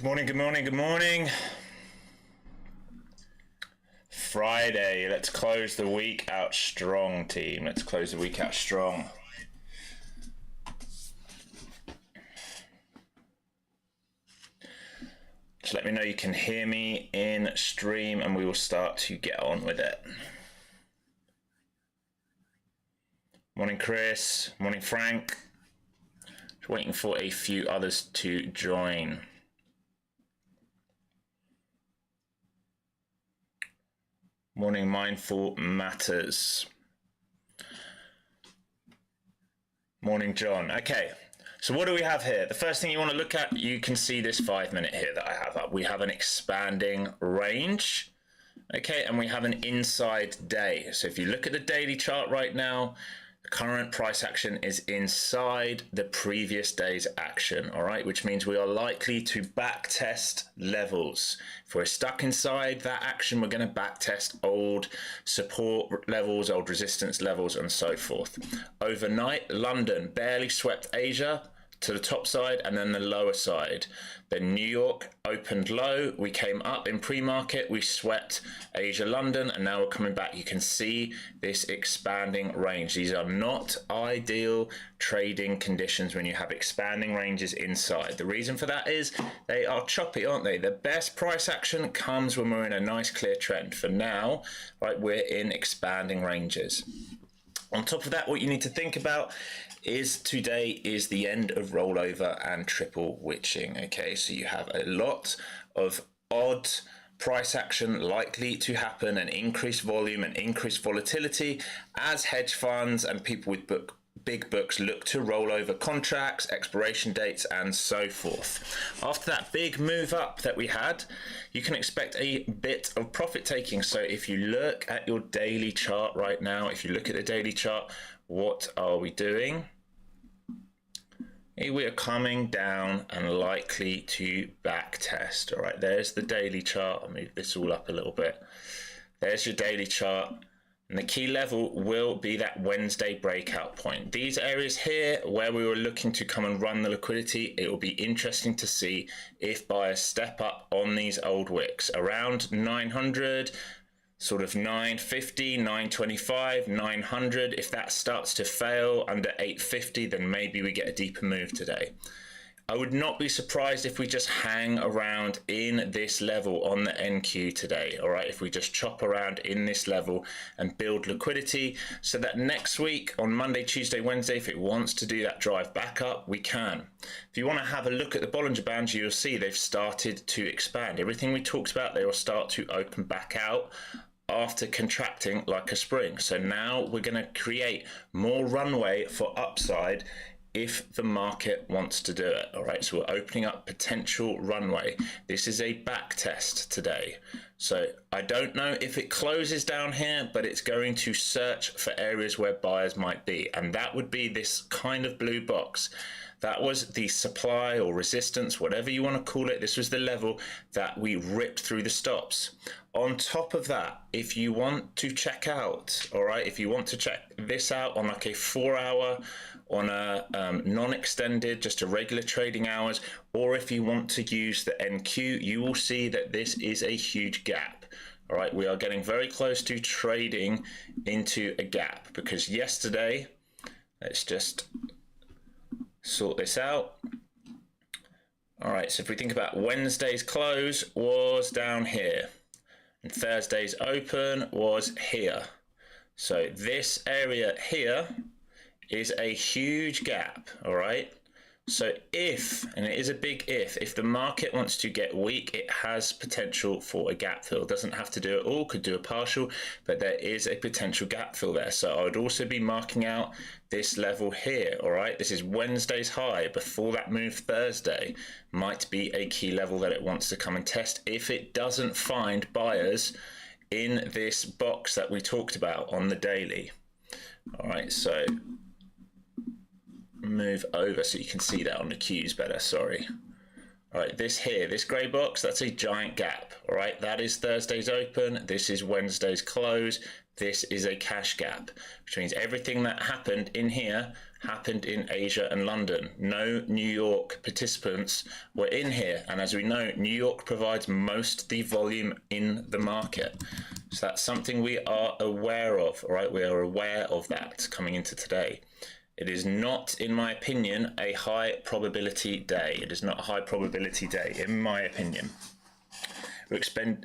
Good morning, good morning, good morning. Friday, let's close the week out strong, team. Let's close the week out strong. Just let me know you can hear me in stream and we will start to get on with it. Morning, Chris. Morning, Frank. Just waiting for a few others to join. Morning, Mindful Matters. Morning, John. Okay, so what do we have here? The first thing you want to look at, you can see this 5 minute here that I have up. We have an expanding range, okay, and we have an inside day. So if you look at the daily chart right now, the current price action is inside the previous day's action, all right, which means we are likely to back test levels. If we're stuck inside that action, we're going to back test old support levels, old resistance levels, and so forth. Overnight, London barely swept Asia to the top side and then the lower side. Then New York opened low, we came up in pre-market, we swept Asia, London, and now we're coming back. You can see this expanding range. These are not ideal trading conditions when you have expanding ranges inside. The reason for that is they are choppy, aren't they? The best price action comes when we're in a nice clear trend. For now, right, we're in expanding ranges. On top of that, what you need to think about is today is the end of rollover and triple witching. Okay, so you have a lot of odd price action likely to happen, and increased volume and increased volatility as hedge funds and people with big books look to roll over contracts, expiration dates, and so forth. After that big move up that we had, you can expect a bit of profit taking. So if you look at your daily chart right now, if you look at the daily chart, what are we doing? Here we are coming down and likely to back test. All right, there's the daily chart. I'll move this all up a little bit. There's your daily chart. And the key level will be that Wednesday breakout point. These areas here where we were looking to come and run the liquidity, it will be interesting to see if buyers step up on these old wicks around 900, sort of 950, 925, 900. If that starts to fail under 850, then maybe we get a deeper move today. I would not be surprised if we just hang around in this level on the NQ today, all right? If we just chop around in this level and build liquidity so that next week on Monday, Tuesday, Wednesday, if it wants to do that drive back up, we can. If you want to have a look at the Bollinger Bands, you'll see they've started to expand. Everything we talked about, they will start to open back out after contracting like a spring. So now we're going to create more runway for upside if the market wants to do it. All right, so we're opening up potential runway. This is a back test today. So I don't know if it closes down here, but it's going to search for areas where buyers might be. And that would be this kind of blue box. That was the supply or resistance, whatever you want to call it. This was the level that we ripped through the stops. On top of that, if you want to check out, all right, if you want to check this out on like a 4 hour, on a non-extended, just a regular trading hours, or if you want to use the NQ, you will see that this is a huge gap. All right, we are getting very close to trading into a gap because yesterday, let's just sort this out. All right, so if we think about Wednesday's close was down here and Thursday's open was here. So this area here is a huge gap, all right? So if, and it is a big if the market wants to get weak, it has potential for a gap fill. It doesn't have to do it all, could do a partial, but there is a potential gap fill there. So I would also be marking out this level here, all right? This is Wednesday's high before that move Thursday. Might be a key level that it wants to come and test if it doesn't find buyers in this box that we talked about on the daily. All right, so move over so you can see that on the Qs better, sorry. All right, this here, this gray box, that's a giant gap, all right? That is Thursday's open, this is Wednesday's close, this is a cash gap, which means everything that happened in here happened in Asia and London. No New York participants were in here. And as we know, New York provides most of the volume in the market. So that's something we are aware of, all right? We are aware of that coming into today. It is not, in my opinion, a high probability day. It is not a high probability day, in my opinion. We're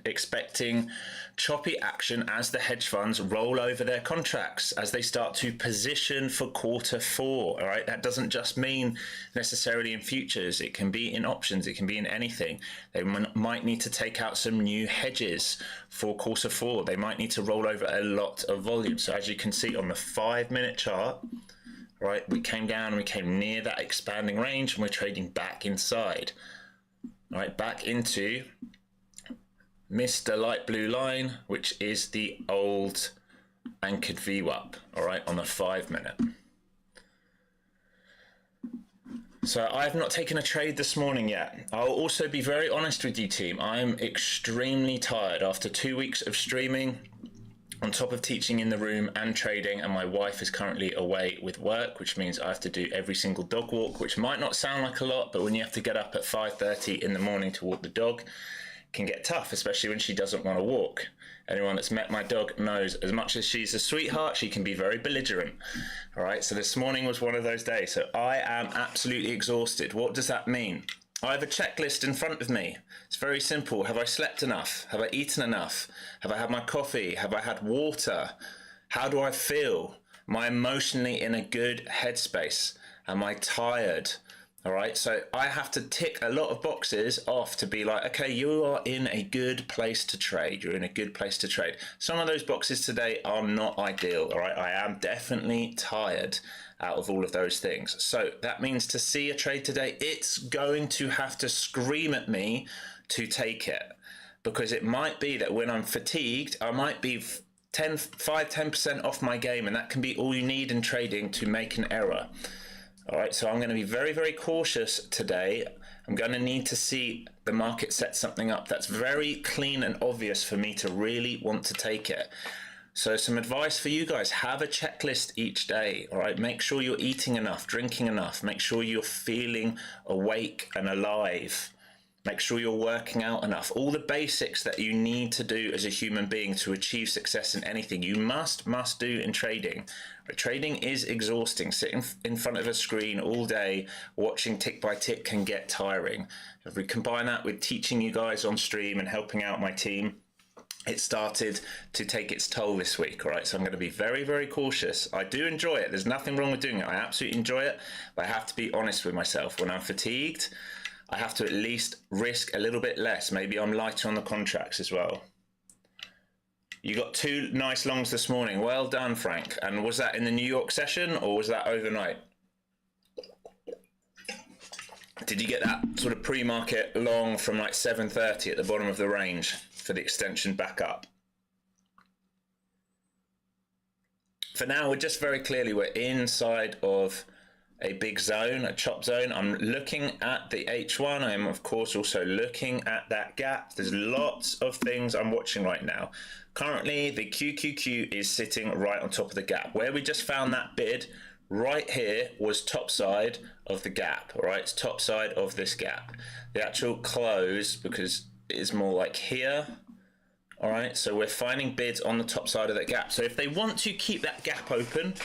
expecting choppy action as the hedge funds roll over their contracts, as they start to position for Q4. All right, that doesn't just mean necessarily in futures. It can be in options. It can be in anything. They might need to take out some new hedges for Q4. They might need to roll over a lot of volume. So as you can see on the 5-minute chart, right, we came down, we came near that expanding range, and we're trading back inside. All right, back into Mr. Light Blue line, which is the old anchored VWAP, all right, on the 5-minute. So I have not taken a trade this morning yet. I'll also be very honest with you, team. I'm extremely tired after 2 weeks of streaming, on top of teaching in the room and trading, and my wife is currently away with work, which means I have to do every single dog walk, which might not sound like a lot, but when you have to get up at 5:30 in the morning to walk the dog, can get tough, especially when she doesn't want to walk. Anyone that's met my dog knows, as much as she's a sweetheart, she can be very belligerent. All right, so this morning was one of those days. So I am absolutely exhausted. What does that mean? I have a checklist in front of me. It's very simple. Have I slept enough? Have I eaten enough? Have I had my coffee? Have I had water? How do I feel? Am I emotionally in a good headspace? Am I tired? All right, so I have to tick a lot of boxes off to be like, okay, you are in a good place to trade. You're in a good place to trade. Some of those boxes today are not ideal, all right? I am definitely tired out of all of those things. So that means to see a trade today, it's going to have to scream at me to take it, because it might be that when I'm fatigued, I might be 5-10% off my game, and that can be all you need in trading to make an error. All right, so I'm going to be very, very cautious today. I'm going to need to see the market set something up that's very clean and obvious for me to really want to take it. So some advice for you guys: have a checklist each day. All right, make sure you're eating enough, drinking enough, make sure you're feeling awake and alive. Make sure you're working out enough. All the basics that you need to do as a human being to achieve success in anything, you must do in trading. But trading is exhausting. Sitting in front of a screen all day, watching tick by tick, can get tiring. If we combine that with teaching you guys on stream and helping out my team, it started to take its toll this week, all right? So I'm going to be very, very cautious. I do enjoy it. There's nothing wrong with doing it. I absolutely enjoy it, but I have to be honest with myself. When I'm fatigued, I have to at least risk a little bit less. Maybe I'm lighter on the contracts as well. You got 2 nice longs this morning. Well done, Frank. And was that in the New York session, or was that overnight? Did you get that sort of pre-market long from like 7:30 at the bottom of the range for the extension back up? For now, we're just very clearly, we're inside of a big zone, a chop zone. I'm looking at the H1. I am, of course, also looking at that gap. There's lots of things I'm watching right now. Currently, the QQQ is sitting right on top of the gap. Where we just found that bid, right here, was top side of the gap, all right? It's top side of this gap. The actual close, because it is more like here, all right? So we're finding bids on the top side of that gap. So if they want to keep that gap open,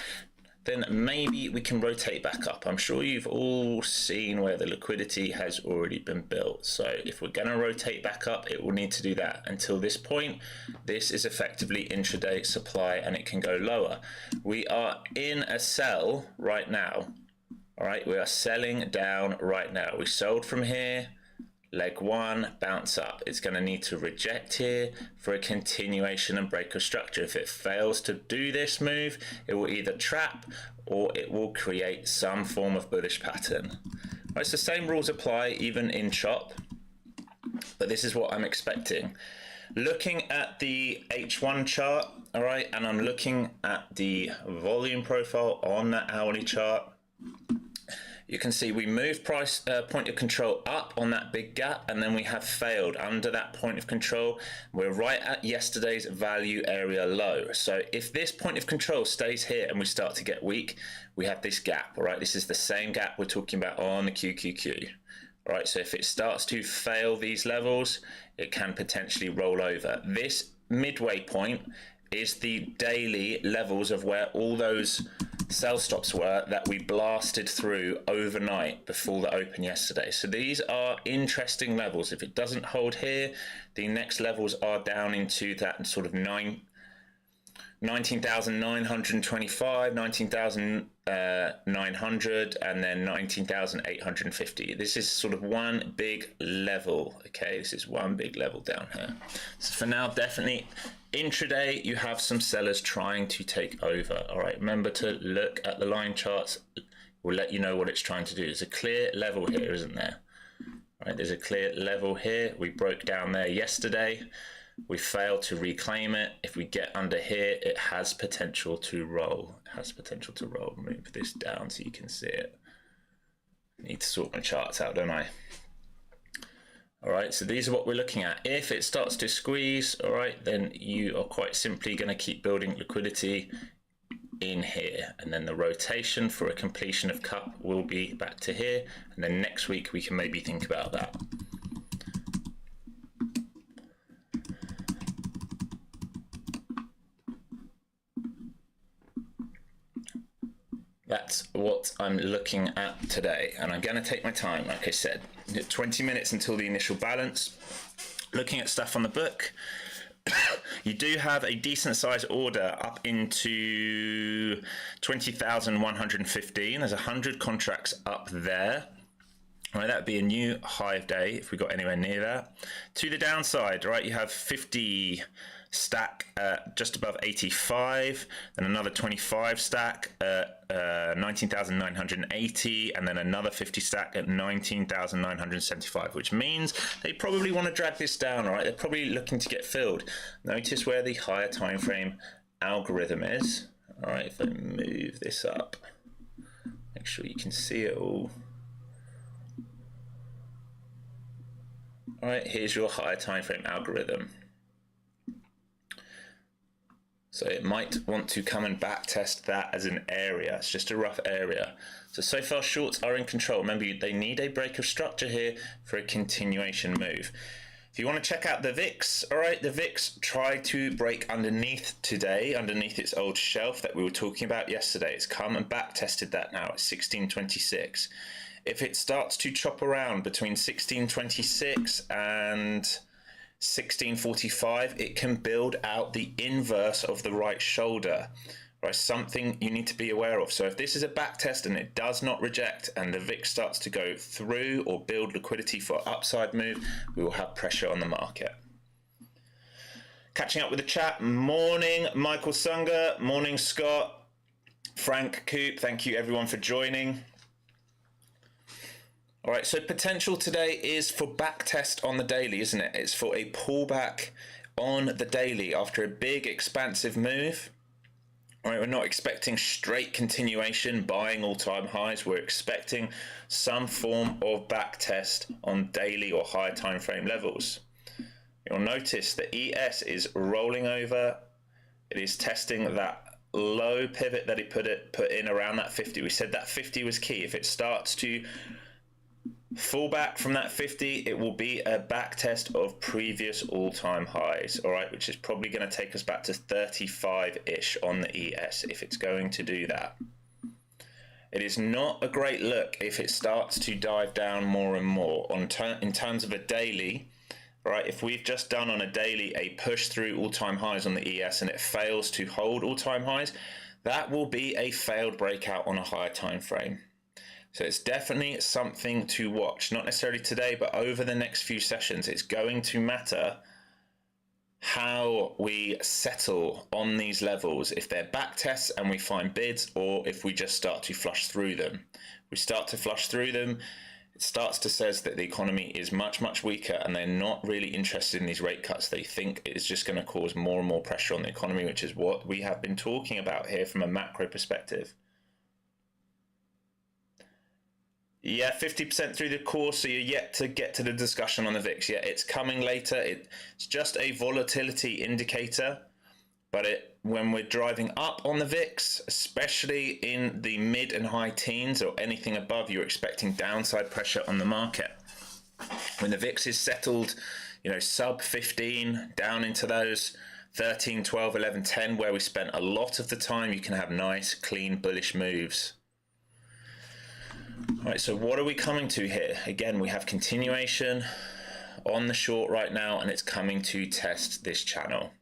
then maybe we can rotate back up. I'm sure you've all seen where the liquidity has already been built. So if we're going to rotate back up, it will need to do that. Until this point, this is effectively intraday supply, and it can go lower. We are in a sell right now. All right, we are selling down right now. We sold from here. Leg 1, bounce up. It's going to need to reject here for a continuation and break of structure. If it fails to do this move, it will either trap or it will create some form of bullish pattern. Right, so the same rules apply even in chop, but this is what I'm expecting. Looking at the H1 chart, all right, and I'm looking at the volume profile on that hourly chart, you can see we moved price point of control up on that big gap, and then we have failed under that point of control. We're right at yesterday's value area low. So if this point of control stays here and we start to get weak, we have this gap. All right, this is the same gap we're talking about on the QQQ. All right, so if it starts to fail these levels, it can potentially roll over. This midway point is the daily levels of where all those sell stops were that we blasted through overnight before the open yesterday. So these are interesting levels. If it doesn't hold here, the next levels are down into that sort of 19,925, 19,900, and then 19,850. This is sort of one big level, okay? This is one big level down here. So for now, definitely intraday, you have some sellers trying to take over. All right, remember to look at the line charts. We'll let you know what it's trying to do. There's a clear level here, isn't there? All right, there's a clear level here. We broke down there yesterday. We failed to reclaim it. If we get under here, it has potential to roll. It has potential to roll. Move this down so you can see it. Need to sort my charts out, don't I? All right, so these are what we're looking at. If it starts to squeeze, all right, then you are quite simply going to keep building liquidity in here. And then the rotation for a completion of cup will be back to here. And then next week, we can maybe think about that. That's what I'm looking at today, and I'm going to take my time, like I said. 20 minutes until the initial balance. Looking at stuff on the book, you do have a decent size order up into 20,115. There's 100 contracts up there. All right, that would be a new high of day if we got anywhere near that. To the downside, right, you have 50 stack just above 85, then another 25 stack at 19,980, and then another 50 stack at 19,975, which means they probably want to drag this down. All right, they're probably looking to get filled. Notice where the higher time frame algorithm is. All right, if I move this up, make sure you can see it all. All right, here's your higher time frame algorithm. So it might want to come and back test that as an area. It's just a rough area. So far shorts are in control. Remember, they need a break of structure here for a continuation move. If you want to check out the VIX, all right, the VIX tried to break underneath today, underneath its old shelf that we were talking about yesterday. It's come and back tested that now at 1626. If it starts to chop around between 1626 and 1645, it can build out the inverse of the right shoulder, right? Something you need to be aware of. So if this is a back test and it does not reject and the VIX starts to go through or build liquidity for upside move, we will have pressure on the market. Catching up with the chat. Morning, Michael Sunger. Morning, Scott. Frank Coop. Thank you everyone for joining. All right, so potential today is for back test on the daily, isn't it? It's for a pullback on the daily after a big expansive move. All right, we're not expecting straight continuation, buying all-time highs. We're expecting some form of back test on daily or higher time frame levels. You'll notice the ES is rolling over. It is testing that low pivot that it put in around that 50. We said that 50 was key. If it starts to fall back from that 50, it will be a back test of previous all-time highs, all right, which is probably going to take us back to 35-ish on the ES if it's going to do that. It is not a great look if it starts to dive down more and more. In terms of a daily, all right, if we've just done on a daily a push through all-time highs on the ES and it fails to hold all-time highs, that will be a failed breakout on a higher time frame. So it's definitely something to watch, not necessarily today, but over the next few sessions. It's going to matter how we settle on these levels, if they're back tests and we find bids, or if we just start to flush through them. We start to flush through them, it starts to say that the economy is much, much weaker and they're not really interested in these rate cuts. They think it's just going to cause more and more pressure on the economy, which is what we have been talking about here from a macro perspective. Yeah, 50% through the course, so you're yet to get to the discussion on the VIX. Yeah, it's coming later. It's just a volatility indicator, but when we're driving up on the VIX, especially in the mid and high teens or anything above, you're expecting downside pressure on the market. When the VIX is settled, you know, sub 15, down into those 13, 12, 11, 10, where we spent a lot of the time, you can have nice, clean, bullish moves. All right, so what are we coming to here? Again, we have continuation on the short right now, and it's coming to test this channel.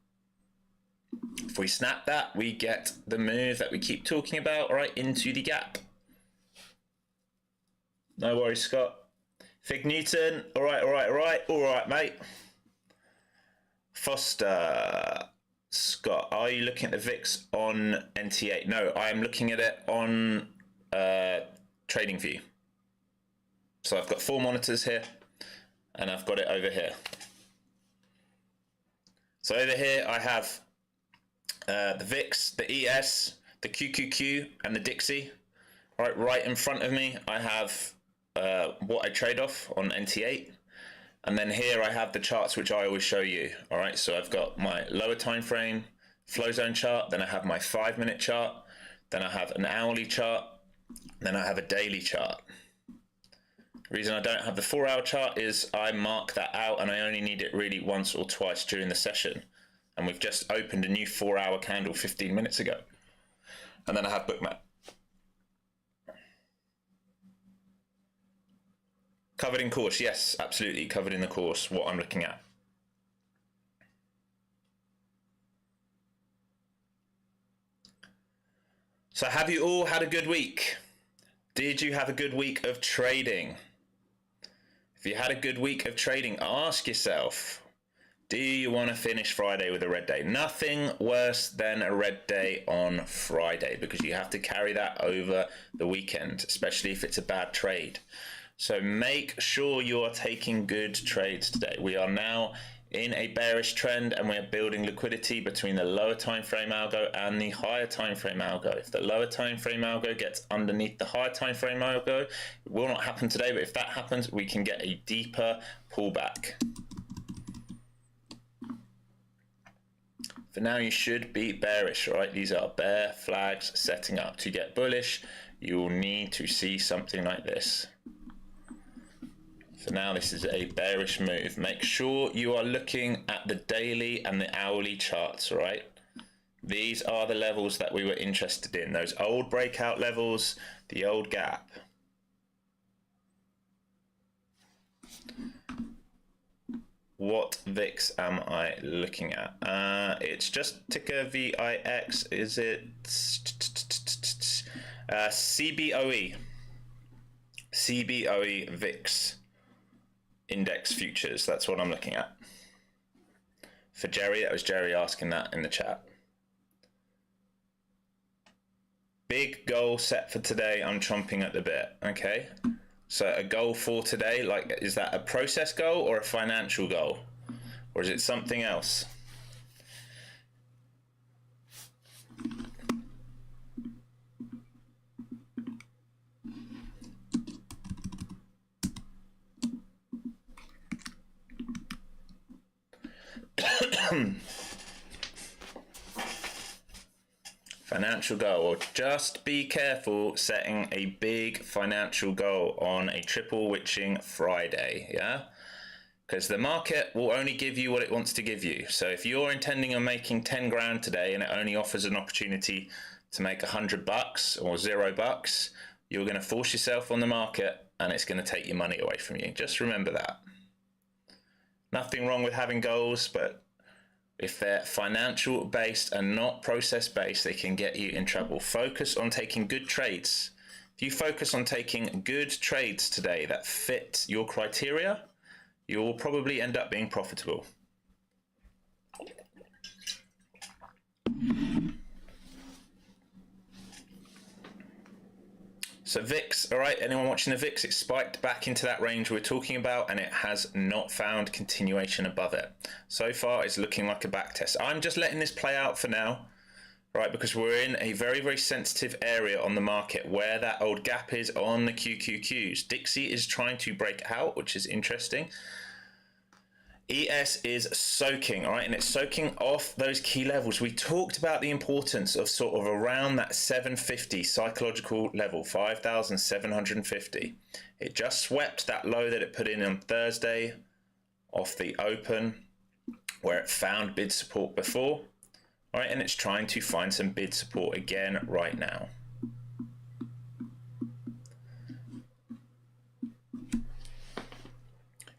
If we snap that, we get the move that we keep talking about, right into the gap. No worries, Scott. Fig Newton, all right, mate. Foster, Scott, are you looking at the VIX on NT8? No, I am looking at it on TradingView. So I've got 4 monitors here, and I've got it over here. So over here I have the VIX, the ES, the QQQ, and the Dixie. Right in front of me I have what I trade off on NT8. And then here I have the charts which I always show you. All right, so I've got my lower time frame flow zone chart, then I have my 5-minute chart, then I have an hourly chart, then I have a daily chart. The reason I don't have the 4-hour chart is I mark that out and I only need it really once or twice during the session. And we've just opened a new 4-hour candle 15 minutes ago. And then I have Bookmap. Covered in course, yes, absolutely covered in the course, what I'm looking at. So have you all had a good week? Did you have a good week of trading? If you had a good week of trading, ask yourself, do you want to finish Friday with a red day? Nothing worse than a red day on Friday, because you have to carry that over the weekend, especially if it's a bad trade. So make sure you are taking good trades today. We are now in a bearish trend and we're building liquidity between the lower time frame algo and the higher time frame algo. If the lower time frame algo gets underneath the higher time frame algo, it will not happen today, but if that happens, we can get a deeper pullback. For now, you should be bearish, right? These are bear flags setting up. To get bullish, you will need to see something like this. So now this is a bearish move. Make sure you are looking at the daily and the hourly charts, right? These are the levels that we were interested in. Those old breakout levels, the old gap. What VIX am I looking at? It's just ticker VIX. Is it CBOE? CBOE VIX. Index futures, that's what I'm looking at. For Jerry, that was Jerry asking that in the chat. Big goal set for today, I'm chomping at the bit, okay? So a goal for today, like, is that a process goal or a financial goal? Or is it something else? Financial goal, or just be careful setting a big financial goal on a triple witching Friday, yeah? Because the market will only give you what it wants to give you. So if you're intending on making 10 grand today and it only offers an opportunity to make $100 or $0, you're going to force yourself on the market and it's going to take your money away from you. Just remember that. Nothing wrong with having goals, but if they're financial based and not process based, they can get you in trouble. Focus on taking good trades. If you focus on taking good trades today that fit your criteria, you will probably end up being profitable. So VIX, all right, anyone watching the VIX, it spiked back into that range we're talking about and it has not found continuation above it. So far, it's looking like a back test. I'm just letting this play out for now, right? Because we're in a very, very sensitive area on the market where that old gap is on the QQQs. Dixie is trying to break out, which is interesting. ES is soaking, all right, and it's soaking off those key levels. We talked about the importance of sort of around that 750 psychological level, 5,750. It just swept that low that it put in on Thursday off the open, where it found bid support before, all right, and it's trying to find some bid support again right now.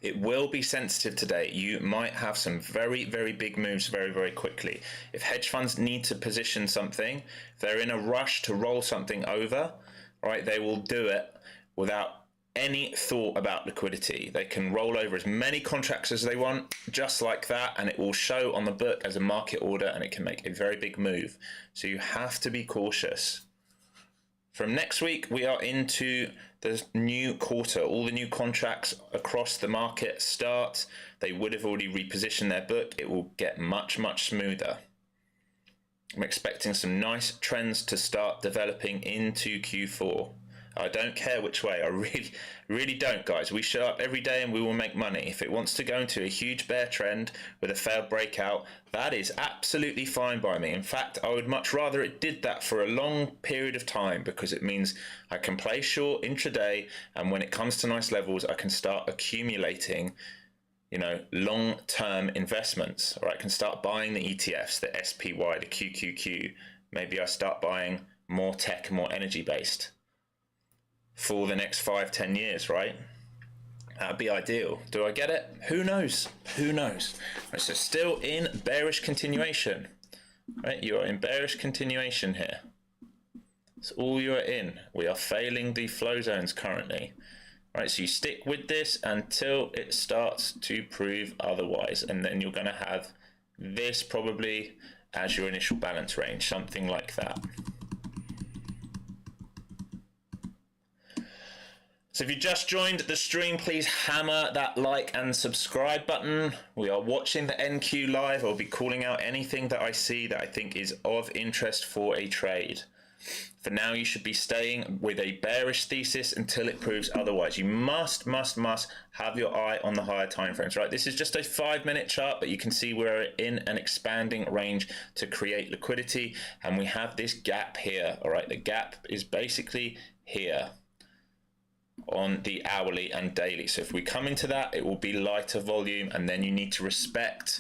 It will be sensitive today. You might have some very, very big moves very, very quickly. If hedge funds need to position something, if they're in a rush to roll something over, right, they will do it without any thought about liquidity. They can roll over as many contracts as they want, just like that, and it will show on the book as a market order, and it can make a very big move. So you have to be cautious. From next week, we are into the new quarter. All the new contracts across the market start. They would have already repositioned their book. It will get much, much smoother. I'm expecting some nice trends to start developing into Q4. I don't care which way. I really don't, guys. We show up every day and we will make money. If it wants to go into a huge bear trend with a failed breakout, that is absolutely fine by me. In fact, I would much rather it did that for a long period of time, because it means I can play short intraday, and when it comes to nice levels, I can start accumulating, you know, long-term investments. Or I can start buying the ETFs, the SPY, the QQQ. Maybe I start buying more tech and more energy-based for the next 5-10 years, right? That'd be ideal. Do I get it? Who knows? Who knows? Right, so still in bearish continuation, right? You are in bearish continuation here. That's all you are in. We are failing the flow zones currently. Right, so you stick with this until it starts to prove otherwise, and then you're going to have this probably as your initial balance range, something like that. So if you just joined the stream, please hammer that like and subscribe button. We are watching the NQ live. I'll be calling out anything that I see that I think is of interest for a trade. For now, you should be staying with a bearish thesis until it proves otherwise. You must have your eye on the higher time frames, right? This is just a 5-minute chart, but you can see we're in an expanding range to create liquidity, and we have this gap here, all right? The gap is basically here on the hourly and daily. So if we come into that, it will be lighter volume, and then you need to respect,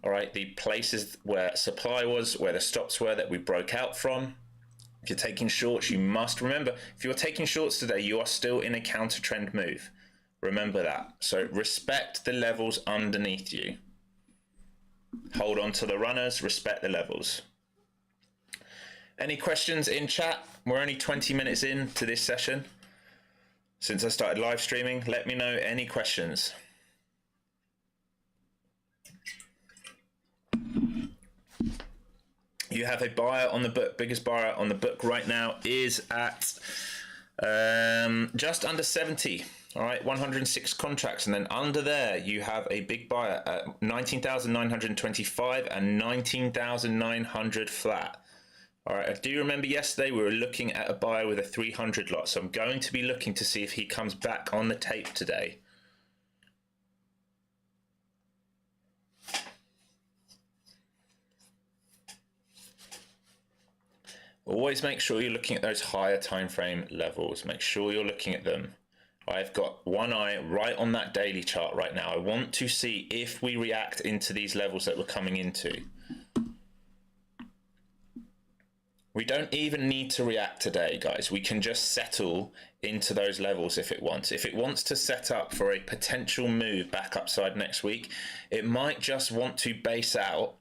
all right, the places where supply was, where the stops were that we broke out from. If you're taking shorts, you must remember, if you're taking shorts today, you are still in a counter trend move. Remember that. So respect the levels underneath you. Hold on to the runners, respect the levels. Any questions in chat? We're only 20 minutes into this session. Since I started live streaming, let me know any questions. You have a buyer on the book. Biggest buyer on the book right now is at just under 70. All right, 106 contracts, and then under there you have a big buyer at 19,925 and 19,900 flat. All right, I do remember yesterday we were looking at a buyer with a 300 lot, so I'm going to be looking to see if he comes back on the tape today. Always make sure you're looking at those higher time frame levels. Make sure you're looking at them. I've got one eye right on that daily chart right now. I want to see if we react into these levels that we're coming into. We don't even need to react today, guys. We can just settle into those levels if it wants. If it wants to set up for a potential move back upside next week, it might just want to base out.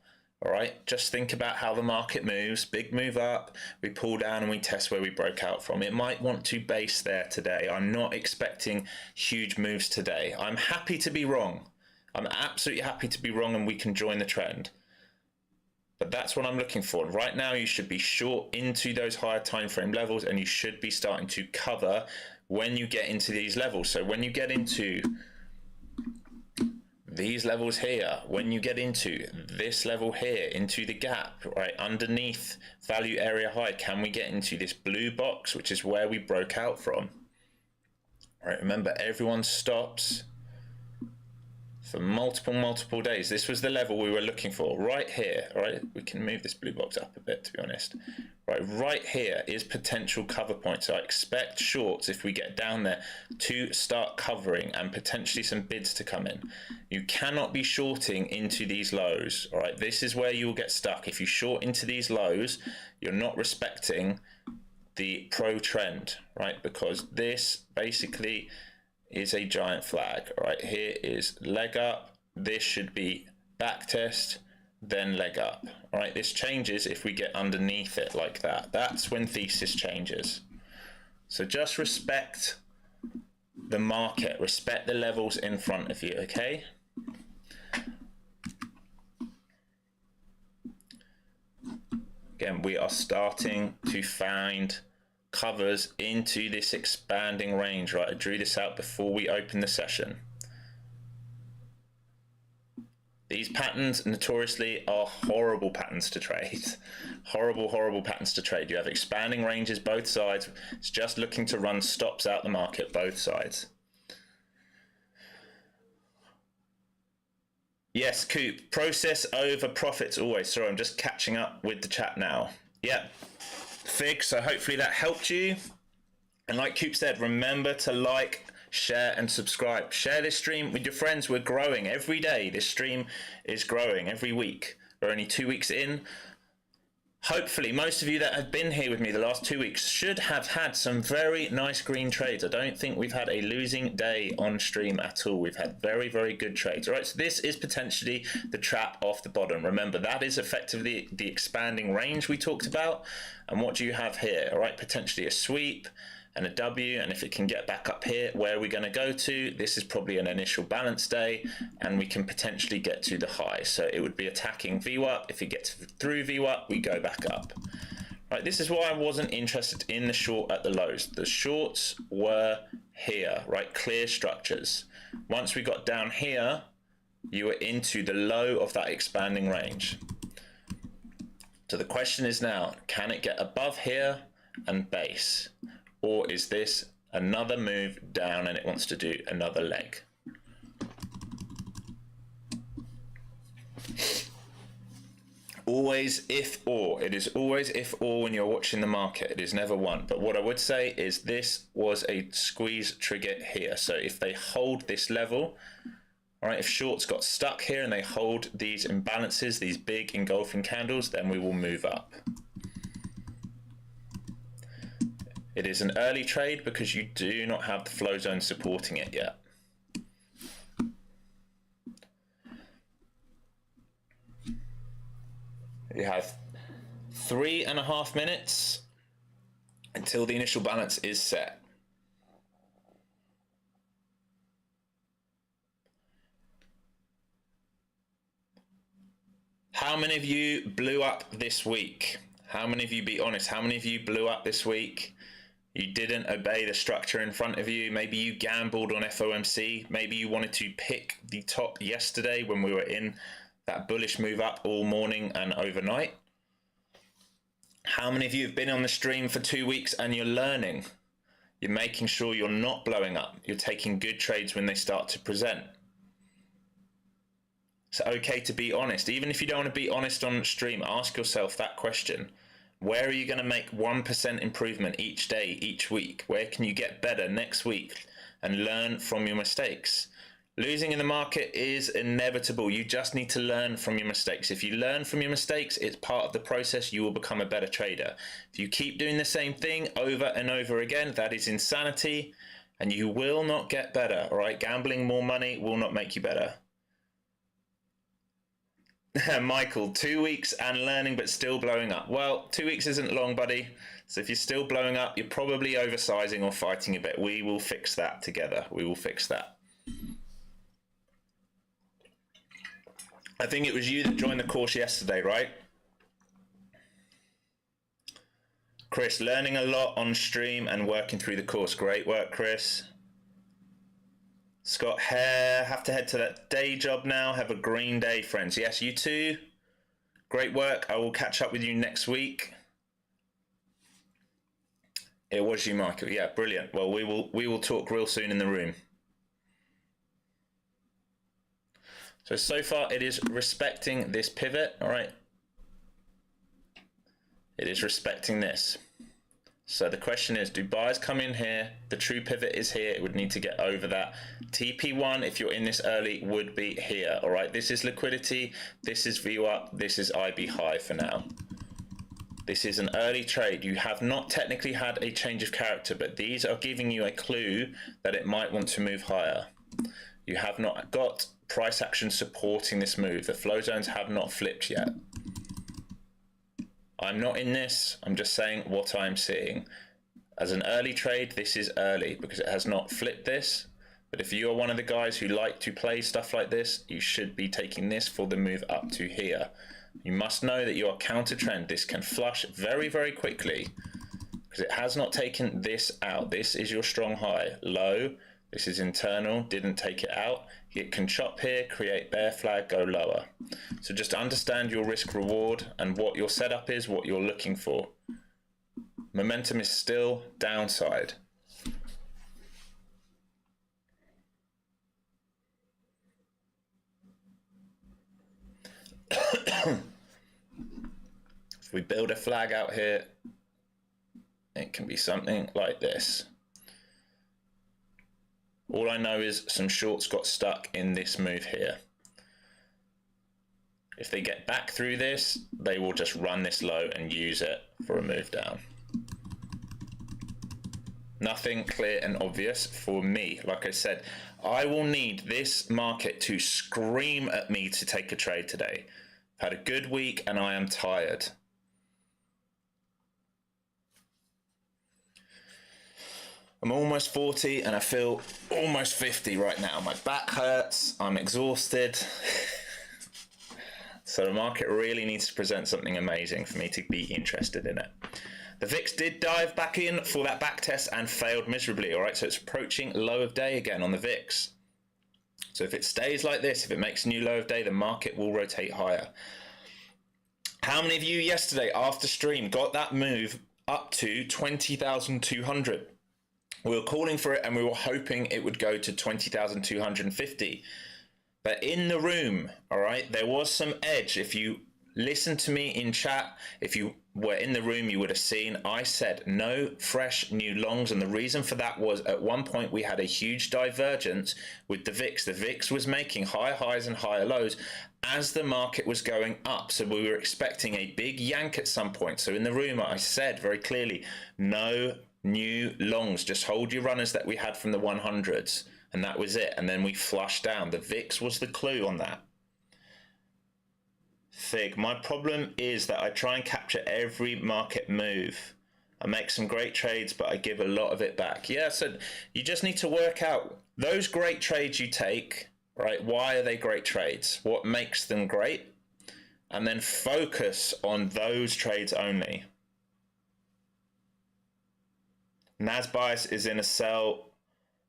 All right, just think about how the market moves. Big move up, we pull down and we test where we broke out from. It might want to base there today. I'm not expecting huge moves today. I'm happy to be wrong. I'm absolutely happy to be wrong, and we can join the trend. But that's what I'm looking for. Right now, you should be short into those higher time frame levels, and you should be starting to cover when you get into these levels. So when you get into these levels here, when you get into this level here, into the gap, right, underneath value area high, can we get into this blue box, which is where we broke out from? Right, remember, everyone stops for multiple days. This was the level we were looking for, right here, right? We can move this blue box up a bit, to be honest. Right here is potential cover point. So I expect shorts, if we get down there, to start covering and potentially some bids to come in. You cannot be shorting into these lows, all right? This is where you will get stuck. If you short into these lows, you're not respecting the pro trend, right? Because this basically is a giant flag. All right, here is leg up. This should be back test, then leg up. All right, this changes if we get underneath it like that. That's when thesis changes. So just respect the market, respect the levels in front of you, okay? Again, we are starting to find covers into this expanding range, right? I drew this out before we opened the session. These patterns notoriously are horrible patterns to trade. Horrible patterns to trade. You have expanding ranges both sides. It's just looking to run stops out the market both sides. Yes, Coop, process over profits always. Sorry, I'm just catching up with the chat now. Yeah, Fig, so hopefully that helped you. And like Coop said, remember to like, share and subscribe. Share this stream with your friends. We're growing every day. This stream is growing every week. We're only 2 weeks in. Hopefully, most of you that have been here with me the last 2 weeks should have had some very nice green trades. I don't think we've had a losing day on stream at all. We've had very good trades. All right, so this is potentially the trap off the bottom. Remember, that is effectively the expanding range we talked about. And what do you have here? All right, potentially a sweep and a W, and if it can get back up here, where are we going to go to? This is probably an initial balance day, and we can potentially get to the high. So it would be attacking VWAP. If it gets through VWAP, we go back up. Right, this is why I wasn't interested in the short at the lows. The shorts were here, right? Clear structures. Once we got down here, you were into the low of that expanding range. So the question is now, can it get above here and base? Or is this another move down and it wants to do another leg? Always if or. It is always if or when you're watching the market. It is never one. But what I would say is this was a squeeze trigger here. So if they hold this level, all right, if shorts got stuck here and they hold these imbalances, these big engulfing candles, then we will move up. It is an early trade because you do not have the flow zone supporting it yet. You have 3.5 minutes until the initial balance is set. How many of you blew up this week? How many of you, be honest, how many of you blew up this week? You didn't obey the structure in front of you. Maybe you gambled on FOMC. Maybe you wanted to pick the top yesterday when we were in that bullish move up all morning and overnight. How many of you have been on the stream for 2 weeks and you're learning? You're making sure you're not blowing up. You're taking good trades when they start to present. It's okay to be honest. Even if you don't want to be honest on stream, ask yourself that question. Where are you going to make 1% improvement each day, each week? Where can you get better next week and learn from your mistakes? Losing in the market is inevitable. You just need to learn from your mistakes. If you learn from your mistakes, it's part of the process. You will become a better trader. If you keep doing the same thing over and over again, that is insanity and you will not get better. All right, gambling more money will not make you better. Michael, 2 weeks and learning but still blowing up. Well, 2 weeks isn't long, buddy. So if you're still blowing up, you're probably oversizing or fighting a bit. We will fix that together. We will fix that. I think it was you that joined the course yesterday, right? Chris, learning a lot on stream and working through the course. Great work, Chris. Scott Hare, have to head to that day job now. Have a green day, friends. Yes, you too. Great work. I will catch up with you next week. It was you, Michael. Yeah, brilliant. Well, we will talk real soon in the room. So far it is respecting this pivot, all right? It is respecting this. So the question is, do buyers come in here? The true pivot is here. It would need to get over that. TP1, if you're in this early, would be here, all right? This is liquidity. This is VWAP. This is IB high for now. This is an early trade. You have not technically had a change of character, but these are giving you a clue that it might want to move higher. You have not got price action supporting this move. The flow zones have not flipped yet. I'm not in this. I'm just saying what I'm seeing. As an early trade, this is early because it has not flipped this. But if you are one of the guys who like to play stuff like this, you should be taking this for the move up to here. You must know that you are counter trend. This can flush very, very quickly because it has not taken this out. This is your strong high. Low, this is internal, didn't take it out. It can chop here, create bear flag, go lower. So just understand your risk reward and what your setup is, what you're looking for. Momentum is still downside. If we build a flag out here, it can be something like this. All I know is some shorts got stuck in this move here. If they get back through this, they will just run this low and use it for a move down. Nothing clear and obvious for me. Like I said, I will need this market to scream at me to take a trade today. I've had a good week and I am tired. I'm almost 40 and I feel almost 50 right now. My back hurts, I'm exhausted. So the market really needs to present something amazing for me to be interested in it. The VIX did dive back in for that back test and failed miserably, all right? So it's approaching low of day again on the VIX. So if it stays like this, if it makes a new low of day, the market will rotate higher. How many of you yesterday after stream got that move up to 20,200? We were calling for it and we were hoping it would go to 20,250. But in the room, all right, there was some edge. If you listened to me in chat, if you were in the room, you would have seen I said no fresh new longs. And the reason for that was at one point we had a huge divergence with the VIX. The VIX was making higher highs and higher lows as the market was going up. So we were expecting a big yank at some point. So in the room, I said very clearly, no new longs, just hold your runners that we had from the 100s, and that was it. And then we flushed down. The VIX was the clue on that. Fig, my problem is that I try and capture every market move. I make some great trades, but I give a lot of it back. Yeah, so you just need to work out those great trades you take, right? Why are they great trades? What makes them great? And then focus on those trades only. Nas bias is in a sell.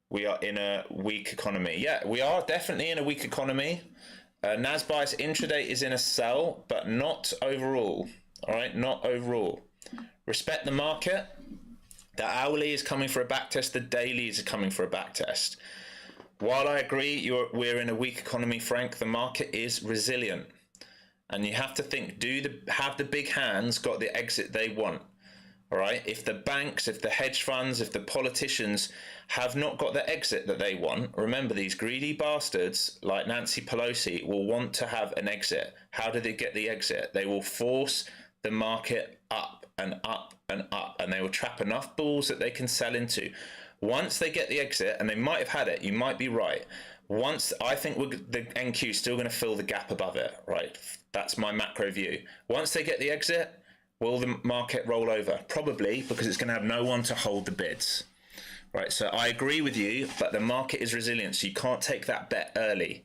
We are in a weak economy. Yeah, we are definitely in a weak economy. Nas bias intraday is in a sell, but not overall. All right, not overall. Respect the market. The hourly is coming for a back test. The daily is coming for a back test. While I agree we're in a weak economy, Frank, the market is resilient. And you have to think, have the big hands got the exit they want? All right, if the banks, if the hedge funds, if the politicians have not got the exit that they want, remember these greedy bastards like Nancy Pelosi will want to have an exit. How do they get the exit? They will force the market up and up and up, and they will trap enough bulls that they can sell into. Once they get the exit, and they might have had it, you might be right. Once, I think the NQ is still going to fill the gap above it, right? That's my macro view. Once they get the exit, will the market roll over? Probably, because it's going to have no one to hold the bids. Right, so I agree with you, but the market is resilient, so you can't take that bet early.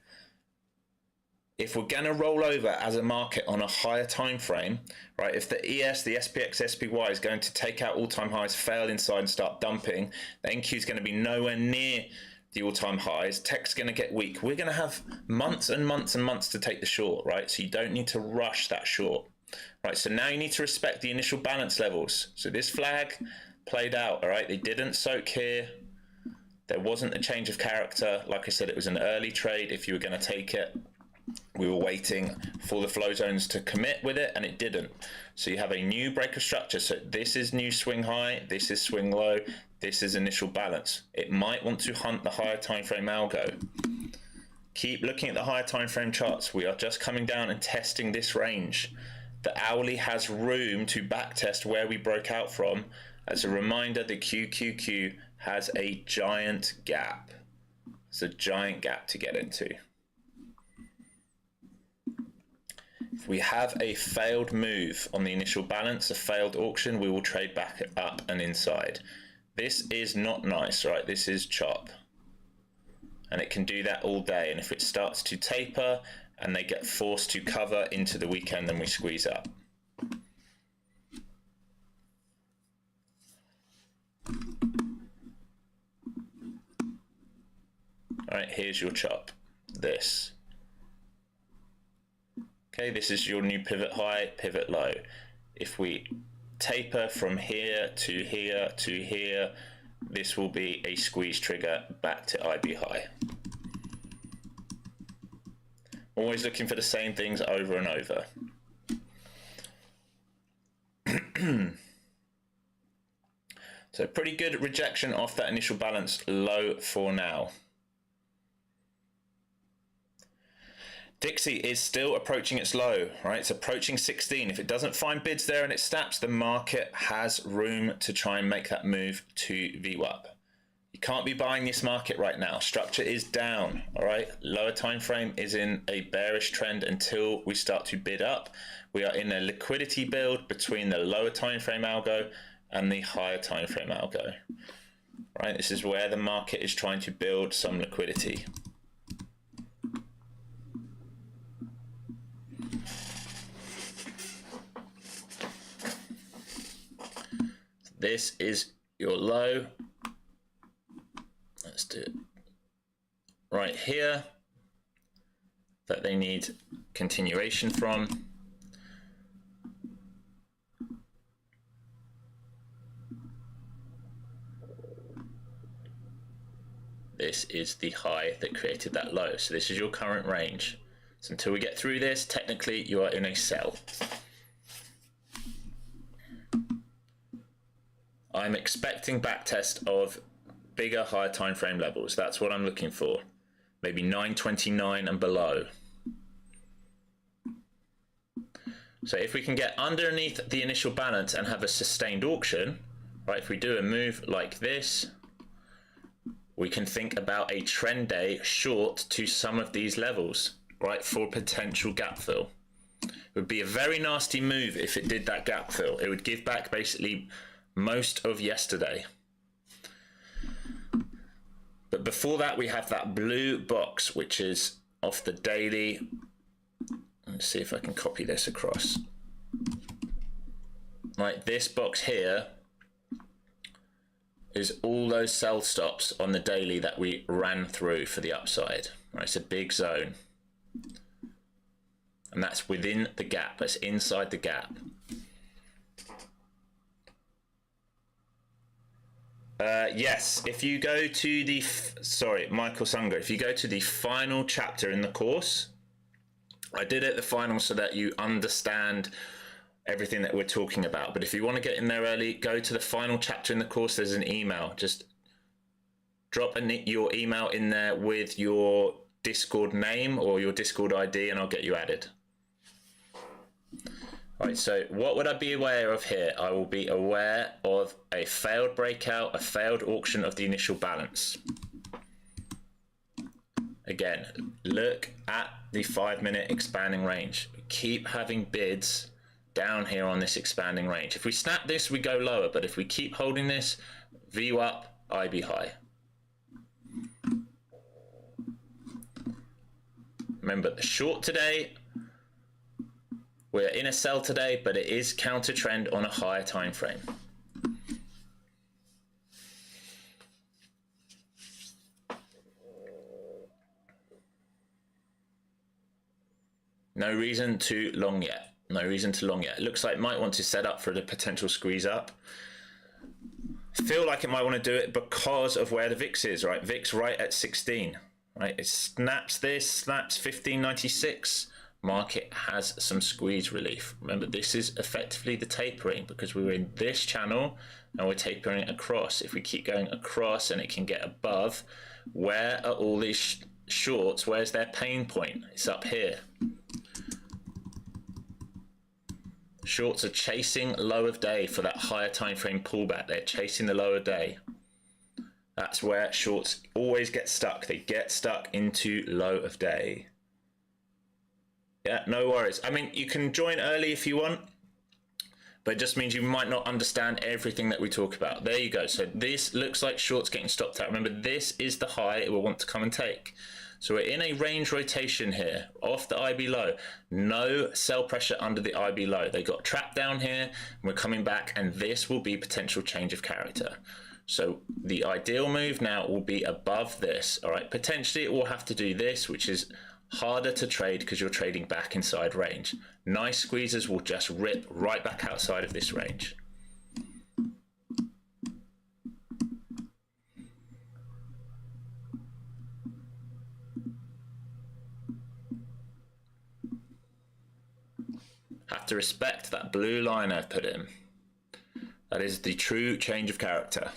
If we're going to roll over as a market on a higher time frame, right, if the ES, the SPX, SPY is going to take out all-time highs, fail inside and start dumping, the NQ is going to be nowhere near the all-time highs, tech's going to get weak. We're going to have months and months and months to take the short, right? So you don't need to rush that short, right? So now you need to respect the initial balance levels. So this flag played out, all right? They didn't soak here. There wasn't a change of character. Like I said, it was an early trade if you were going to take it. We were waiting for the flow zones to commit with it, and it didn't. So you have a new break of structure. So this is new swing high, this is swing low, this is initial balance. It might want to hunt the higher time frame algo. Keep looking at the higher time frame charts. We are just coming down and testing this range. The hourly has room to back test where we broke out from. As a reminder, the QQQ has a giant gap. It's a giant gap to get into. If we have a failed move on the initial balance, a failed auction, we will trade back up and inside. This is not nice, right? This is chop. And it can do that all day. And if it starts to taper and they get forced to cover into the weekend, then we squeeze up. All right, here's your chop, this. Okay, this is your new pivot high, pivot low. If we taper from here to here to here, this will be a squeeze trigger back to IB high. Always looking for the same things over and over. So pretty good rejection off that initial balance low for now. Dixie is still approaching its low, right? It's approaching 16. If it doesn't find bids there and it snaps, the market has room to try and make that move to VWAP. You can't be buying this market right now. Structure is down, all right? Lower time frame is in a bearish trend until we start to bid up. We are in a liquidity build between the lower time frame algo and the higher time frame algo, right? This is where the market is trying to build some liquidity. This is your low. Let's do it right here that they need continuation from. This is the high that created that low. So this is your current range. So until we get through this, technically you are in a sell. I'm expecting backtest of bigger, higher time frame levels. That's what I'm looking for. Maybe 929 and below. So if we can get underneath the initial balance and have a sustained auction, right? If we do a move like this, we can think about a trend day short to some of these levels, right? For potential gap fill. It would be a very nasty move if it did that gap fill. It would give back basically most of yesterday. But before that, we have that blue box, which is off the daily. Let's see if I can copy this across. Right, this box here is all those sell stops on the daily that we ran through for the upside. Right, it's a big zone. And that's within the gap, that's inside the gap. Yes, if you go to the, Michael Sunger, if you go to the final chapter in the course, I did it at the final so that you understand everything that we're talking about. But if you want to get in there early, go to the final chapter in the course. There's an email. Just drop your email in there with your Discord name or your Discord ID and I'll get you added. All right, so what would I be aware of here? I will be aware of a failed breakout, a failed auction of the initial balance. Again, look at the 5-minute expanding range. Keep having bids down here on this expanding range. If we snap this, we go lower, but if we keep holding this, VWAP, IB high. Remember, the short today, we're in a sell today, but it is counter trend on a higher time frame. No reason to long yet. No reason to long yet. It looks like it might want to set up for the potential squeeze up. Feel like it might want to do it because of where the VIX is, right? VIX right at 16, right? It snaps this, snaps 1596. Market has some squeeze relief. Remember, this is effectively the tapering because we were in this channel and we're tapering across. If we keep going across and it can get above, where are all these shorts? Where's their pain point? It's up here. Shorts are chasing low of day for that higher time frame pullback. They're chasing the lower day. That's where shorts always get stuck. They get stuck into low of day. Yeah, no worries. I mean, you can join early if you want, but it just means you might not understand everything that we talk about. There you go. So this looks like shorts getting stopped out. Remember, this is the high it will want to come and take. So we're in a range rotation here off the IB low. No sell pressure under the IB low. They got trapped down here and we're coming back, and this will be potential change of character. So the ideal move now will be above this. All right, potentially it will have to do this, which is harder to trade because you're trading back inside range. Nice squeezes will just rip right back outside of this range. Have to respect that blue line I've put in. That is the true change of character.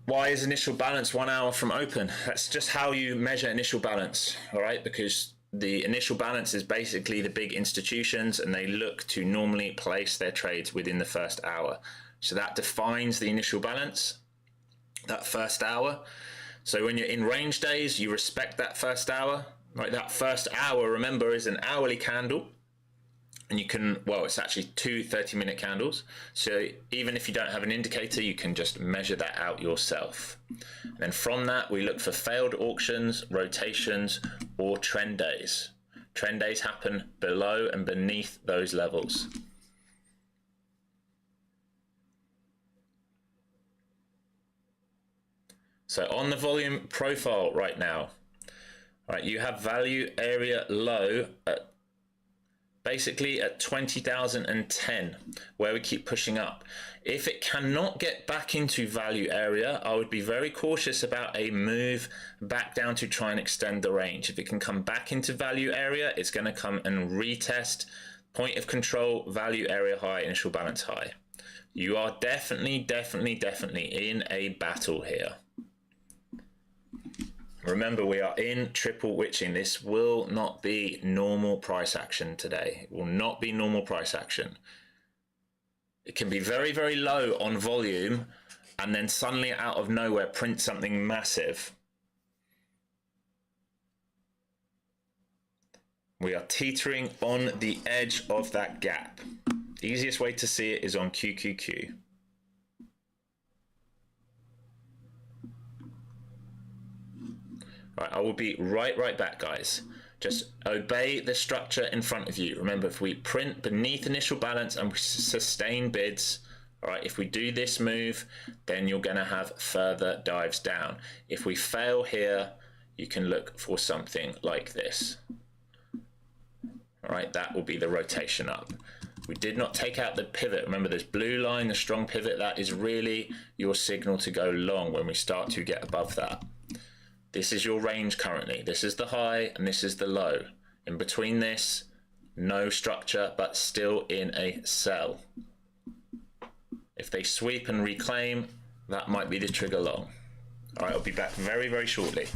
Why is initial balance 1 hour from open? That's just how you measure initial balance, all right? Because the initial balance is basically the big institutions, and they look to normally place their trades within the first hour. So that defines the initial balance, that first hour. So when you're in range days, you respect that first hour, right? That first hour, remember, is an hourly candle. And you can, well, it's actually two 30-minute candles. So even if you don't have an indicator, you can just measure that out yourself. And then from that, we look for failed auctions, rotations, or trend days. Trend days happen below and beneath those levels. So on the volume profile right now, right, you have value area low at basically at 20,010, where we keep pushing up. If it cannot get back into value area, I would be very cautious about a move back down to try and extend the range. If it can come back into value area, it's going to come and retest point of control, value area high, initial balance high. You are definitely in a battle here. Remember, we are in triple witching. This will not be normal price action today. It will not be normal price action. It can be very, very low on volume and then suddenly out of nowhere print something massive. We are teetering on the edge of that gap. The easiest way to see it is on QQQ. Right, I will be right back, guys. Just obey the structure in front of you. Remember, if we print beneath initial balance and we sustain bids, all right, if we do this move, then you're going to have further dives down. If we fail here, you can look for something like this. All right, that will be the rotation up. We did not take out the pivot. Remember, this blue line, the strong pivot, that is really your signal to go long when we start to get above that. This is your range currently. This is the high and this is the low. In between this, no structure, but still in a sell. If they sweep and reclaim, that might be the trigger long. All right, I'll be back very shortly.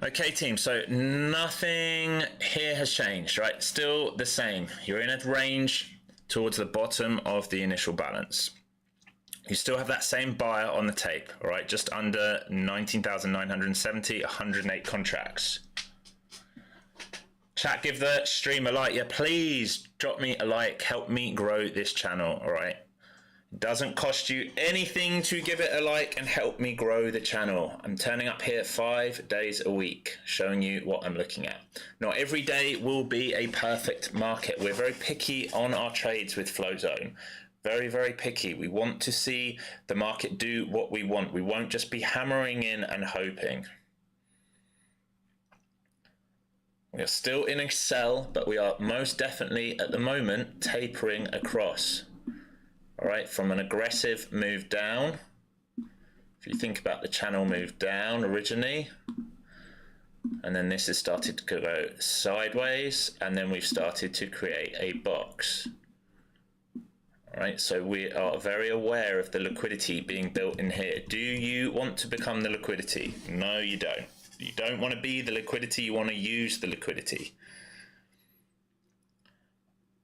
Okay, team, so nothing here has changed, right? Still the same. You're in a range towards the bottom of the initial balance. You still have that same buyer on the tape, all right? Just under 19,970, 108 contracts. Chat, give the stream a like. Yeah, please drop me a like. Help me grow this channel, all right? It doesn't cost you anything to give it a like and help me grow the channel. I'm turning up here 5 days a week, showing you what I'm looking at. Not every day will be a perfect market. We're very picky on our trades with Flowzone. Very, very picky. We want to see the market do what we want. We won't just be hammering in and hoping. We are still in a sell, but we are most definitely at the moment tapering across. All right, from an aggressive move down. If you think about the channel move down originally, and then this has started to go sideways, and then we've started to create a box. All right, so we are very aware of the liquidity being built in here. Do you want to become the liquidity? No, you don't. You don't want to be the liquidity, you want to use the liquidity.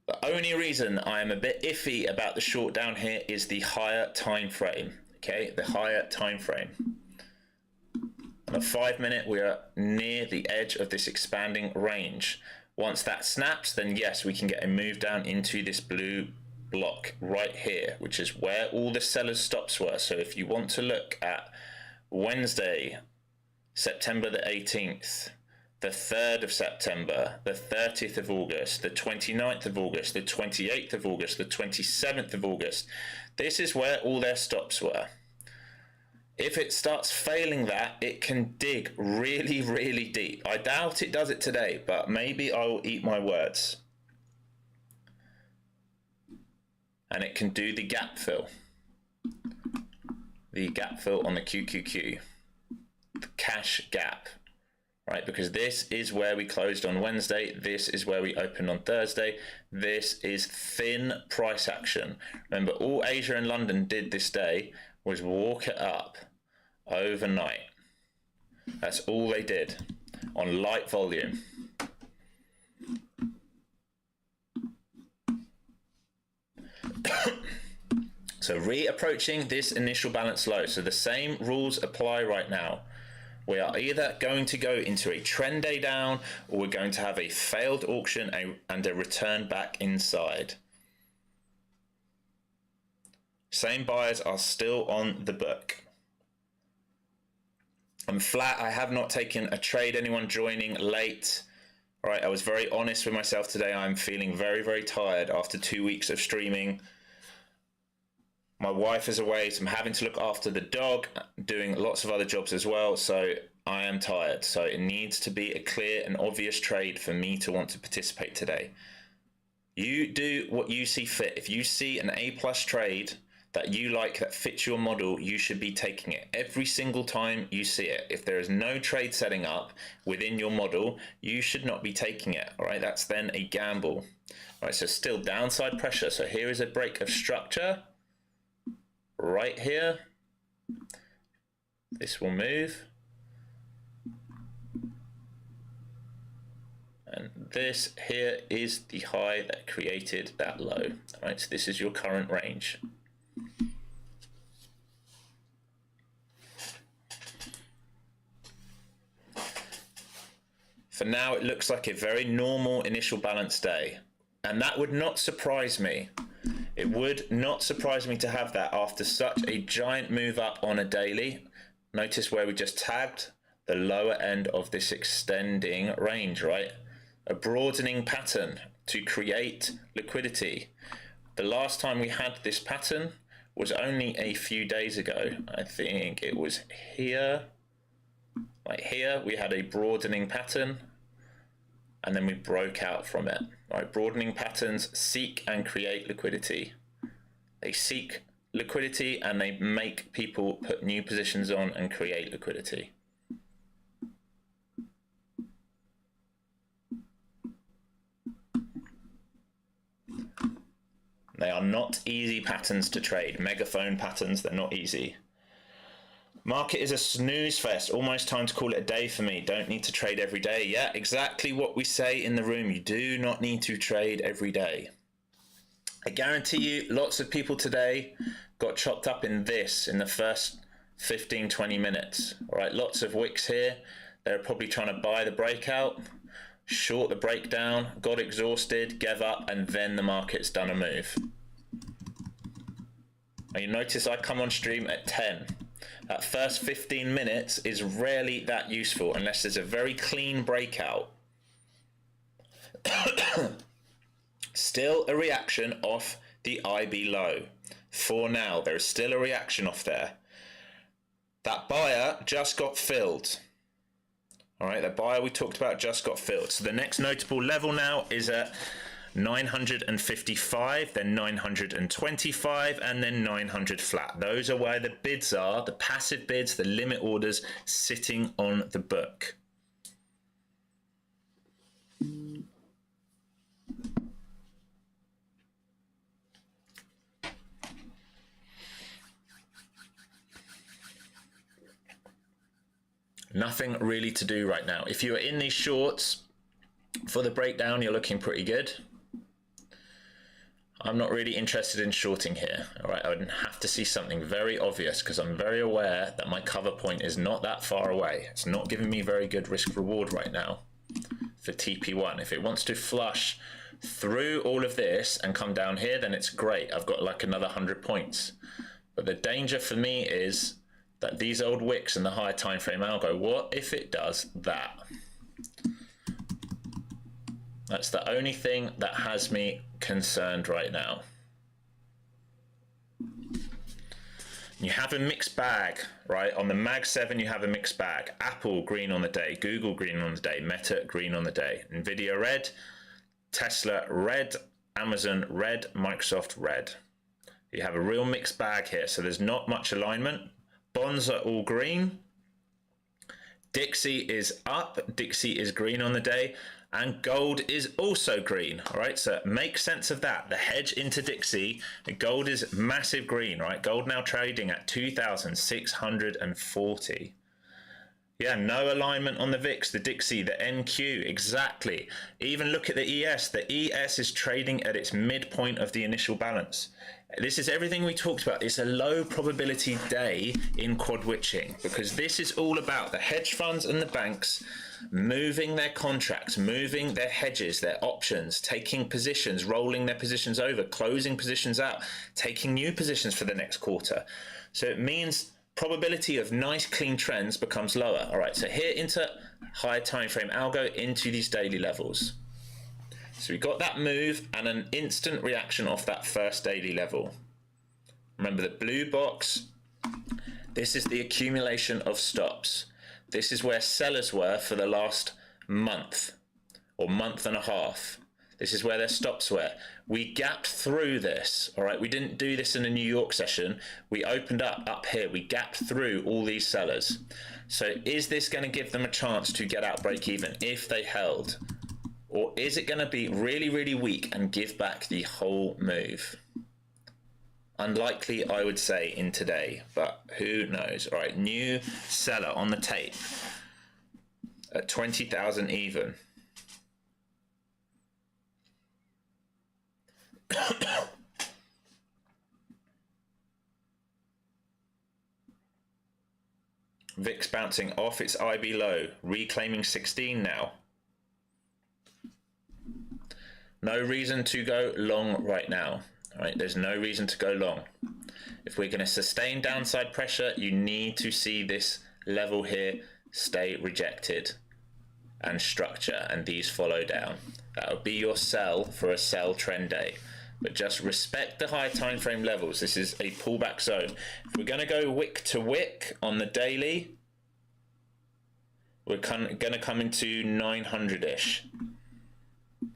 The only reason I am a bit iffy about the short down here is the higher time frame, okay? The higher time frame. On a 5 minute, we are near the edge of this expanding range. Once that snaps, then yes, we can get a move down into this blue block right here, which is where all the sellers stops were. So if you want to look at Wednesday, September the 18th, the 3rd of September, the 30th of August, the 29th of August, the 28th of August, the 27th of August, this is where all their stops were. If it starts failing that, it can dig really, really deep. I doubt it does it today, but maybe I will eat my words. And it can do the gap fill. The gap fill on the QQQ. The cash gap. Right, because this is where we closed on Wednesday. This is where we opened on Thursday. This is thin price action. Remember, all Asia and London did this day was walk it up overnight. That's all they did on light volume. So reapproaching this initial balance low. So the same rules apply right now. We are either going to go into a trend day down, or we're going to have a failed auction and a return back inside. Same buyers are still on the book. I'm flat. I have not taken a trade. Anyone joining late? All right, I was very honest with myself today. I'm feeling very, very tired after 2 weeks of streaming. My wife is away, so I'm having to look after the dog, doing lots of other jobs as well, so I am tired. So it needs to be a clear and obvious trade for me to want to participate today. You do what you see fit. If you see an A+ trade that you like, that fits your model, you should be taking it every single time you see it. If there is no trade setting up within your model, you should not be taking it, all right? That's then a gamble. All right, so still downside pressure. So here is a break of structure. Right here, this will move, and this here is the high that created that low. All right, so this is your current range. For now, it looks like a very normal initial balance day, and that would not surprise me. It would not surprise me to have that after such a giant move up on a daily. Notice where we just tagged the lower end of this extending range, right? A broadening pattern to create liquidity. The last time we had this pattern was only a few days ago. I think it was here. Like here, we had a broadening pattern, and then we broke out from it. Right, broadening patterns seek and create liquidity. They seek liquidity and they make people put new positions on and create liquidity. They are not easy patterns to trade. Megaphone patterns, they're not easy. Market is a snooze fest. Almost time to call it a day for me. Don't need to trade every day. Yeah, exactly what we say in the room. You do not need to trade every day. I guarantee you lots of people today got chopped up in this in the first 15-20 minutes. All right, lots of wicks here. They're probably trying to buy the breakout, short the breakdown, got exhausted, gave up, and then the market's done a move. Now you notice I come on stream at 10. That first 15 minutes is rarely that useful unless there's a very clean breakout. Still a reaction off the IB low. For now, there is still a reaction off there. That buyer just got filled. All right, the buyer we talked about just got filled. So the next notable level now is at 955, then 925, and then 900 flat. Those are where the bids are, the passive bids, the limit orders sitting on the book. Nothing really to do right now. If you're in these shorts for the breakdown, you're looking pretty good. I'm not really interested in shorting here. All right, I would have to see something very obvious because I'm very aware that my cover point is not that far away. It's not giving me very good risk reward right now for TP1. If it wants to flush through all of this and come down here, then it's great. I've got like another 100 points. But the danger for me is that these old wicks and the higher time frame algo, what if it does that? That's the only thing that has me concerned right now. You have a mixed bag, right? On the Mag 7, you have a mixed bag. Apple green on the day, Google green on the day, Meta green on the day, Nvidia red, Tesla red, Amazon red, Microsoft red. You have a real mixed bag here, so there's not much alignment. Bonds are all green. Dixie is up, Dixie is green on the day, and gold is also green. All right, so make sense of that. The hedge into Dixie, gold is massive green, right? Gold now trading at 2,640. Yeah, no alignment on the VIX, the Dixie, the NQ, exactly. Even look at the ES. The ES is trading at its midpoint of the initial balance. This is everything we talked about. It's a low probability day in quad witching because this is all about the hedge funds and the banks moving their contracts, moving their hedges, their options, taking positions, rolling their positions over, closing positions out, taking new positions for the next quarter. So it means probability of nice clean trends becomes lower. All right, so here into higher time frame algo into these daily levels. So we got that move and an instant reaction off that first daily level. Remember the blue box, this is the accumulation of stops. This is where sellers were for the last month or month and a half. This is where their stops were. We gapped through this, all right? We didn't do this in a New York session. We opened up here. We gapped through all these sellers. So is this going to give them a chance to get out break even if they held? Or is it going to be really, really weak and give back the whole move? Unlikely, I would say, in today, but who knows? All right, new seller on the tape at 20,000 even. VIX bouncing off its IB low, reclaiming 16 now. No reason to go long right now. All right, there's no reason to go long. If we're going to sustain downside pressure, you need to see this level here stay rejected and structure, and these follow down. That would be your sell for a sell trend day. But just respect the high time frame levels. This is a pullback zone. If we're going to go wick to wick on the daily, we're going to come into 900-ish.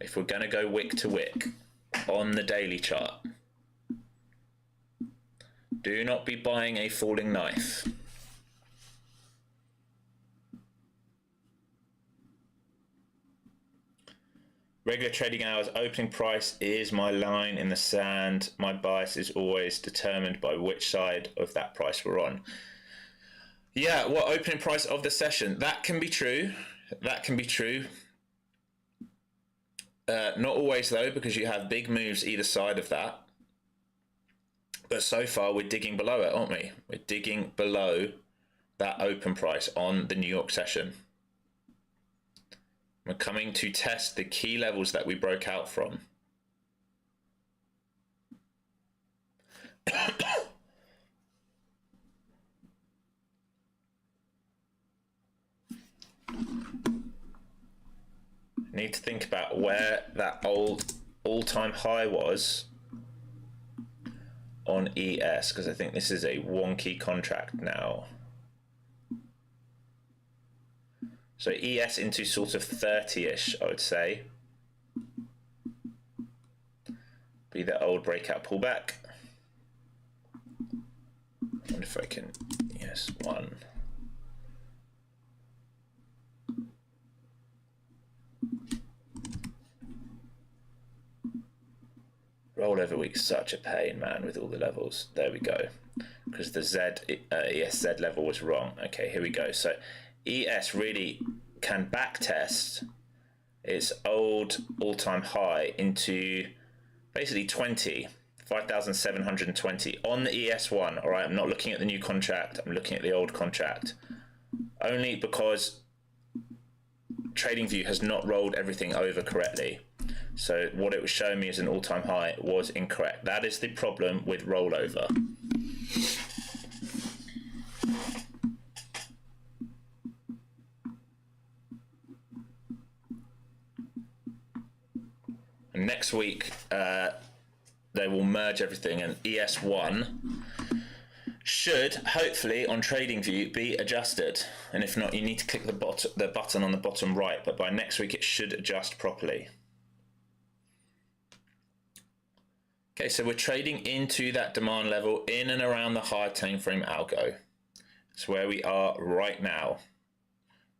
If we're going to go wick to wick on the daily chart, do not be buying a falling knife. Regular trading hours, opening price is my line in the sand. My bias is always determined by which side of that price we're on. Yeah, what opening price of the session? That can be true. That can be true. Not always though, because you have big moves either side of that. But so far we're digging below it, aren't we? We're digging below that open price on the New York session. We're coming to test the key levels that we broke out from. Need to think about where that old all-time high was on ES, because I think this is a wonky contract now. So ES into sort of 30-ish, I would say. Be the old breakout pullback. I wonder if I can, yes, one. Rollover week's such a pain, man, with all the levels. There we go. Because the ESZ level was wrong. Okay, here we go. So ES really can backtest its old all-time high into basically 5,720 on the ES1. All right, I'm not looking at the new contract. I'm looking at the old contract. Only because TradingView has not rolled everything over correctly. So what it was showing me as an all-time high was incorrect. That is the problem with rollover. And next week, they will merge everything, and ES1 should hopefully on TradingView be adjusted. And if not, you need to click the button on the bottom right. But by next week, it should adjust properly. Okay, so we're trading into that demand level in and around the higher time frame algo. It's where we are right now.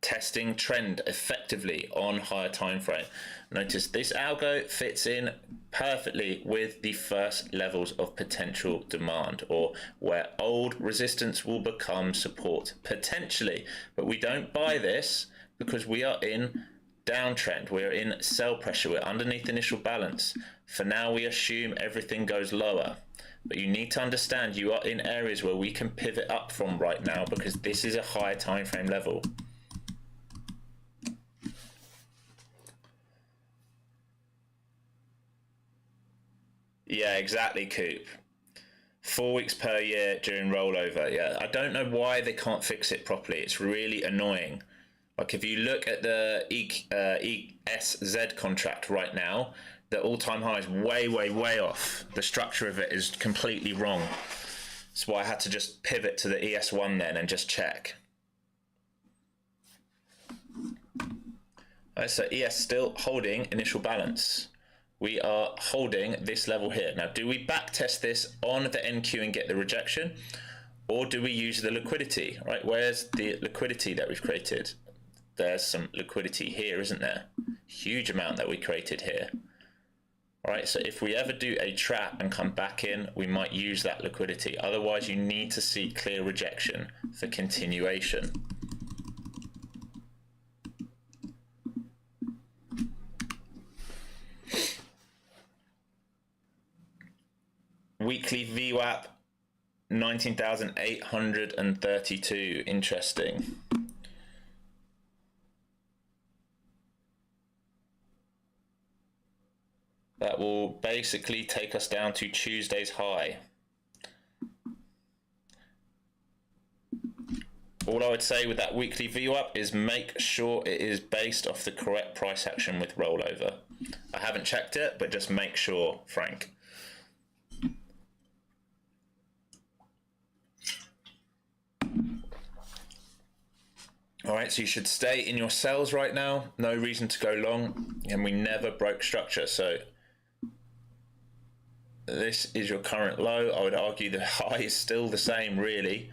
Testing trend effectively on higher time frame. Notice this algo fits in perfectly with the first levels of potential demand, or where old resistance will become support potentially. But we don't buy this because we are in downtrend, we're in sell pressure, we're underneath initial balance. For now, we assume everything goes lower, but you need to understand you are in areas where we can pivot up from right now, because this is a higher time frame level. Yeah, exactly, Coop. 4 weeks per year during rollover. Yeah, I don't know why they can't fix it properly. It's really annoying. Like if you look at the ESZ contract right now, the all-time high is way off. The structure of it is completely wrong. That's why I had to just pivot to the ES1 then and just check. Right, so ES still holding initial balance. We are holding this level here. Now, do we backtest this on the NQ and get the rejection? Or do we use the liquidity, right? Where's the liquidity that we've created? There's some liquidity here, isn't there? Huge amount that we created here. All right, so if we ever do a trap and come back in, we might use that liquidity. Otherwise, you need to see clear rejection for continuation. Weekly VWAP, 19,832. Interesting. That will basically take us down to Tuesday's high. All I would say with that weekly VWAP is make sure it is based off the correct price action with rollover. I haven't checked it, but just make sure, Frank. All right, so you should stay in your sells right now. No reason to go long, and we never broke structure. So this is your current low. I would argue the high is still the same, really.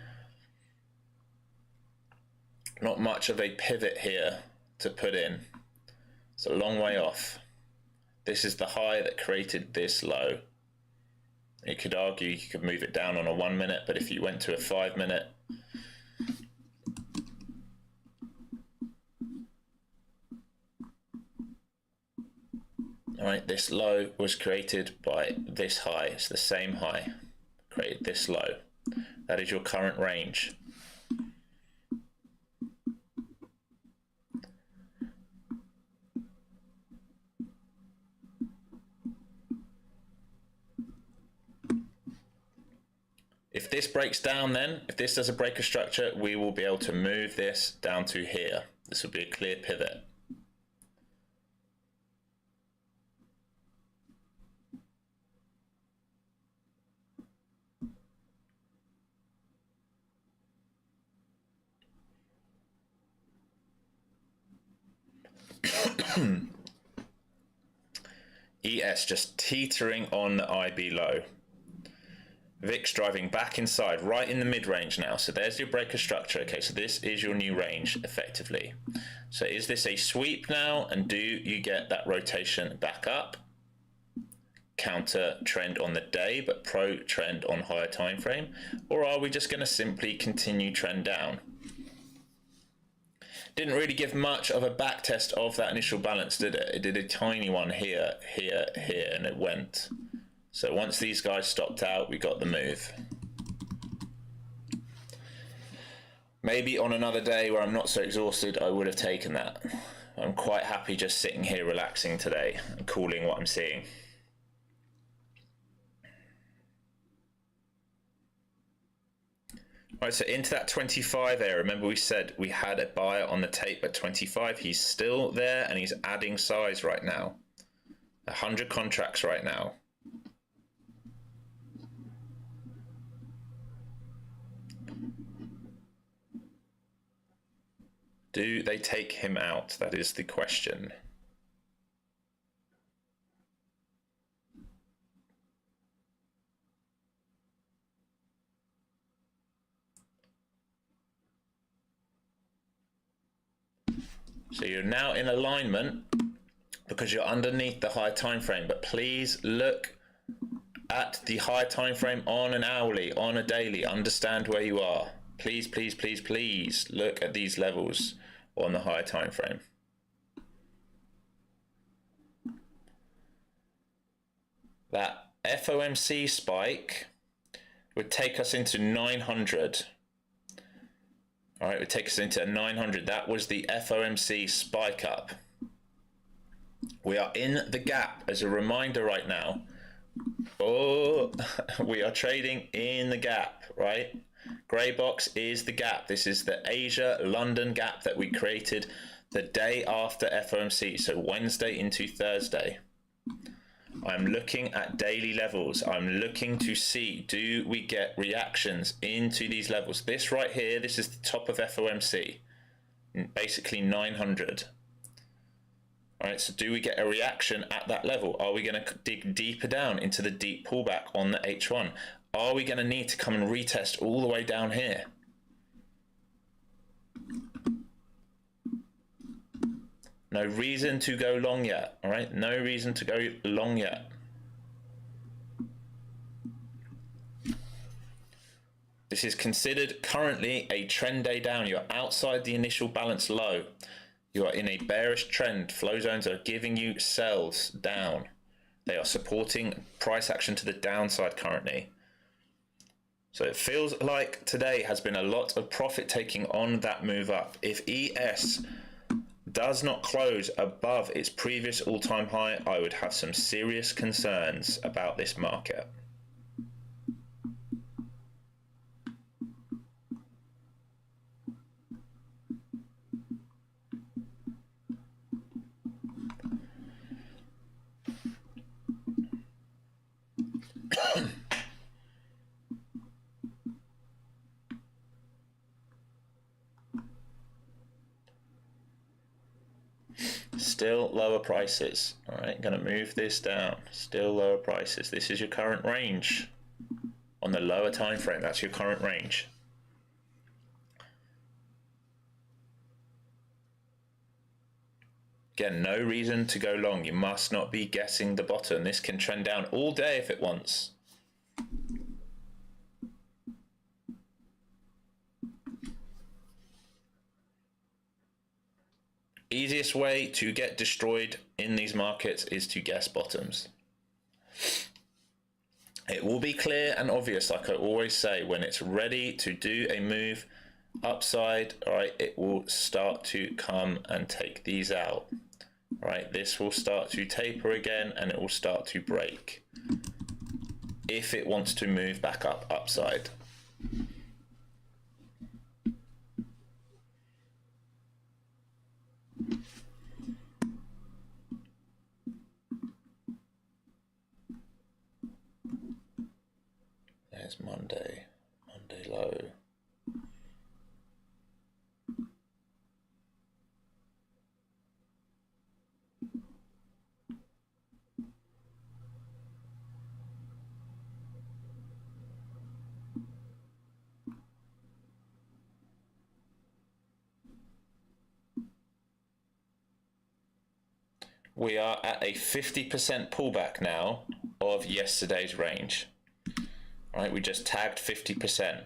Not much of a pivot here to put in. It's a long way off. This is the high that created this low. You could argue you could move it down on a 1 minute, but if you went to a 5 minute, All right, this low was created by this high. It's the same high. Created this low. That is your current range. If this breaks down then, if this does a breaker structure, we will be able to move this down to here. This will be a clear pivot. ES just teetering on the IB low. VIX driving back inside, right in the mid-range now. So there's your breaker structure. Okay, so this is your new range, effectively. So is this a sweep now? And do you get that rotation back up? Counter trend on the day, but pro trend on higher time frame? Or are we just going to simply continue trend down? Didn't really give much of a back test of that initial balance, did it? It did a tiny one here, here, here, and it went. So once these guys stopped out, we got the move. Maybe on another day where I'm not so exhausted, I would have taken that. I'm quite happy just sitting here relaxing today and cooling what I'm seeing. All right, so into that 25 area. Remember we said we had a buyer on the tape at 25. He's still there and he's adding size right now. 100 contracts right now. Do they take him out? That is the question. So you're now in alignment because you're underneath the high time frame, but please look at the high time frame on an hourly, on a daily, understand where you are. Please, please, please, please look at these levels on the higher time frame. That FOMC spike would take us into 900. All right, it would take us into 900. That was the FOMC spike up. We are in the gap as a reminder right now. Oh, we are trading in the gap, right? Grey box is the gap. This is the Asia-London gap that we created the day after FOMC, so Wednesday into Thursday. I'm looking at daily levels. I'm looking to see, do we get reactions into these levels? This right here, this is the top of FOMC, basically 900. All right, so do we get a reaction at that level? Are we going to dig deeper down into the deep pullback on the H1? Are we going to need to come and retest all the way down here? No reason to go long yet, all right? No reason to go long yet. This is considered currently a trend day down. You're outside the initial balance low. You are in a bearish trend. Flow zones are giving you sells down. They are supporting price action to the downside currently. So it feels like today has been a lot of profit taking on that move up. If ES does not close above its previous all-time high, I would have some serious concerns about this market. Still lower prices. All right, going to move this down. Still lower prices. This is your current range on the lower time frame. That's your current range. Again, no reason to go long. You must not be guessing the bottom. This can trend down all day if it wants. Easiest way to get destroyed in these markets is to guess bottoms. It will be clear and obvious, like I always say, when it's ready to do a move upside, all right, it will start to come and take these out. All right, this will start to taper again and it will start to break if it wants to move back up upside. There's Monday low. We are at a 50% pullback now of yesterday's range. All right, we just tagged 50%.